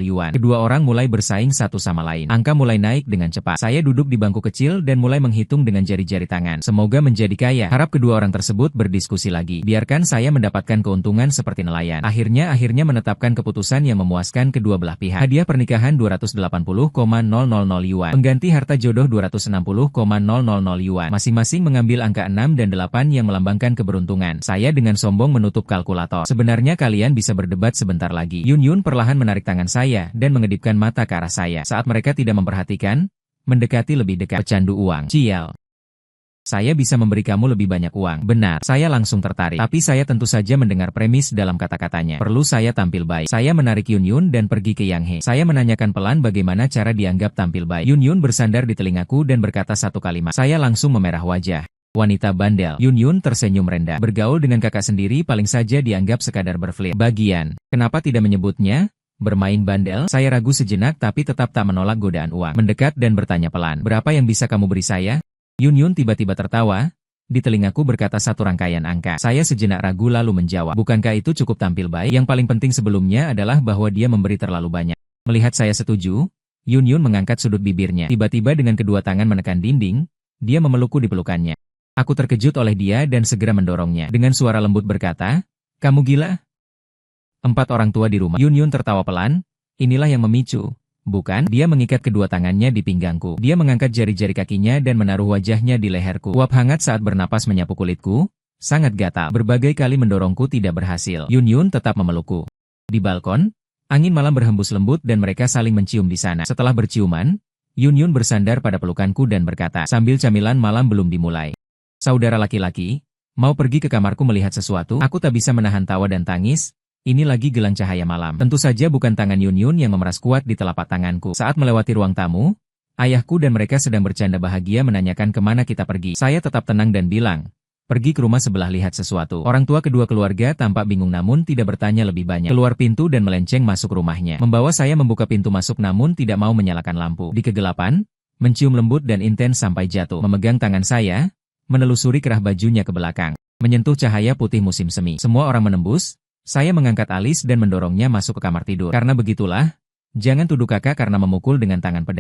yuan. Kedua orang mulai bersaing satu sama lain. Angka mulai naik dengan cepat. Saya duduk di bangku kecil dan mulai menghitung dengan jari-jari tangan. Semoga menjadi kaya. Harap kedua orang tersebut berdiskusi lagi. Biarkan saya mendapatkan keuntungan seperti nelayan. Akhirnya menetapkan keputusan yang memuaskan kedua belah pihak. Hadiah pernikahan 280,000 yuan. Pengganti harta jodoh 260,000 yuan. Masing-masing mengambil angka 6 dan 8 yang melambangkan keberuntungan. Saya dengan sombong menutup kalkulator. Sebenarnya kalian bisa berdebat sebentar lagi. Yun perlahan menarik tangan saya dan mengedipkan mata ke arah saya. Saat mereka tidak memperhatikan, mendekati lebih dekat. Pecandu uang. Cial. Saya bisa memberi kamu lebih banyak uang. Benar, saya langsung tertarik. Tapi saya tentu saja mendengar premis dalam kata-katanya. Perlu saya tampil baik. Saya menarik Yun dan pergi ke Yang He. Saya menanyakan pelan bagaimana cara dianggap tampil baik. Yun bersandar di telingaku dan berkata satu kalimat. Saya langsung memerah wajah. Wanita bandel. Yun tersenyum rendah. Bergaul dengan kakak sendiri paling saja dianggap sekadar berflirt. Bagian, kenapa tidak menyebutnya? Bermain bandel? Saya ragu sejenak tapi tetap tak menolak godaan uang. Mendekat dan bertanya pelan. Berapa yang bisa kamu beri saya? Yun tiba-tiba tertawa. Di telingaku berkata satu rangkaian angka. Saya sejenak ragu lalu menjawab. Bukankah itu cukup tampil baik? Yang paling penting sebelumnya adalah bahwa dia memberi terlalu banyak. Melihat saya setuju, Yun mengangkat sudut bibirnya. Tiba-tiba dengan kedua tangan menekan dinding, dia memelukku di pelukannya. Aku terkejut oleh dia dan segera mendorongnya. Dengan suara lembut berkata, "Kamu gila?" 4 orang tua di rumah. Yun tertawa pelan. Inilah yang memicu. Bukan? Dia mengikat kedua tangannya di pinggangku. Dia mengangkat jari-jari kakinya dan menaruh wajahnya di leherku. Uap hangat saat bernapas menyapu kulitku. Sangat gatal. Berbagai kali mendorongku tidak berhasil. Yun tetap memelukku. Di balkon, angin malam berhembus lembut dan mereka saling mencium di sana. Setelah berciuman, Yun bersandar pada pelukanku dan berkata, sambil camilan malam belum dimulai. Saudara laki-laki, mau pergi ke kamarku melihat sesuatu? Aku tak bisa menahan tawa dan tangis. Ini lagi gelang cahaya malam. Tentu saja bukan tangan Yun yang memeras kuat di telapak tanganku. Saat melewati ruang tamu, ayahku dan mereka sedang bercanda bahagia menanyakan kemana kita pergi. Saya tetap tenang dan bilang, pergi ke rumah sebelah lihat sesuatu. Orang tua kedua keluarga tampak bingung namun tidak bertanya lebih banyak. Keluar pintu dan melenceng masuk rumahnya. Membawa saya membuka pintu masuk namun tidak mau menyalakan lampu. Di kegelapan, mencium lembut dan intens sampai jatuh. Memegang tangan saya, menelusuri kerah bajunya ke belakang, menyentuh cahaya putih musim semi. Semua orang menembus, saya mengangkat alis dan mendorongnya masuk ke kamar tidur. Karena begitulah, jangan tuduh kakak karena memukul dengan tangan pedang.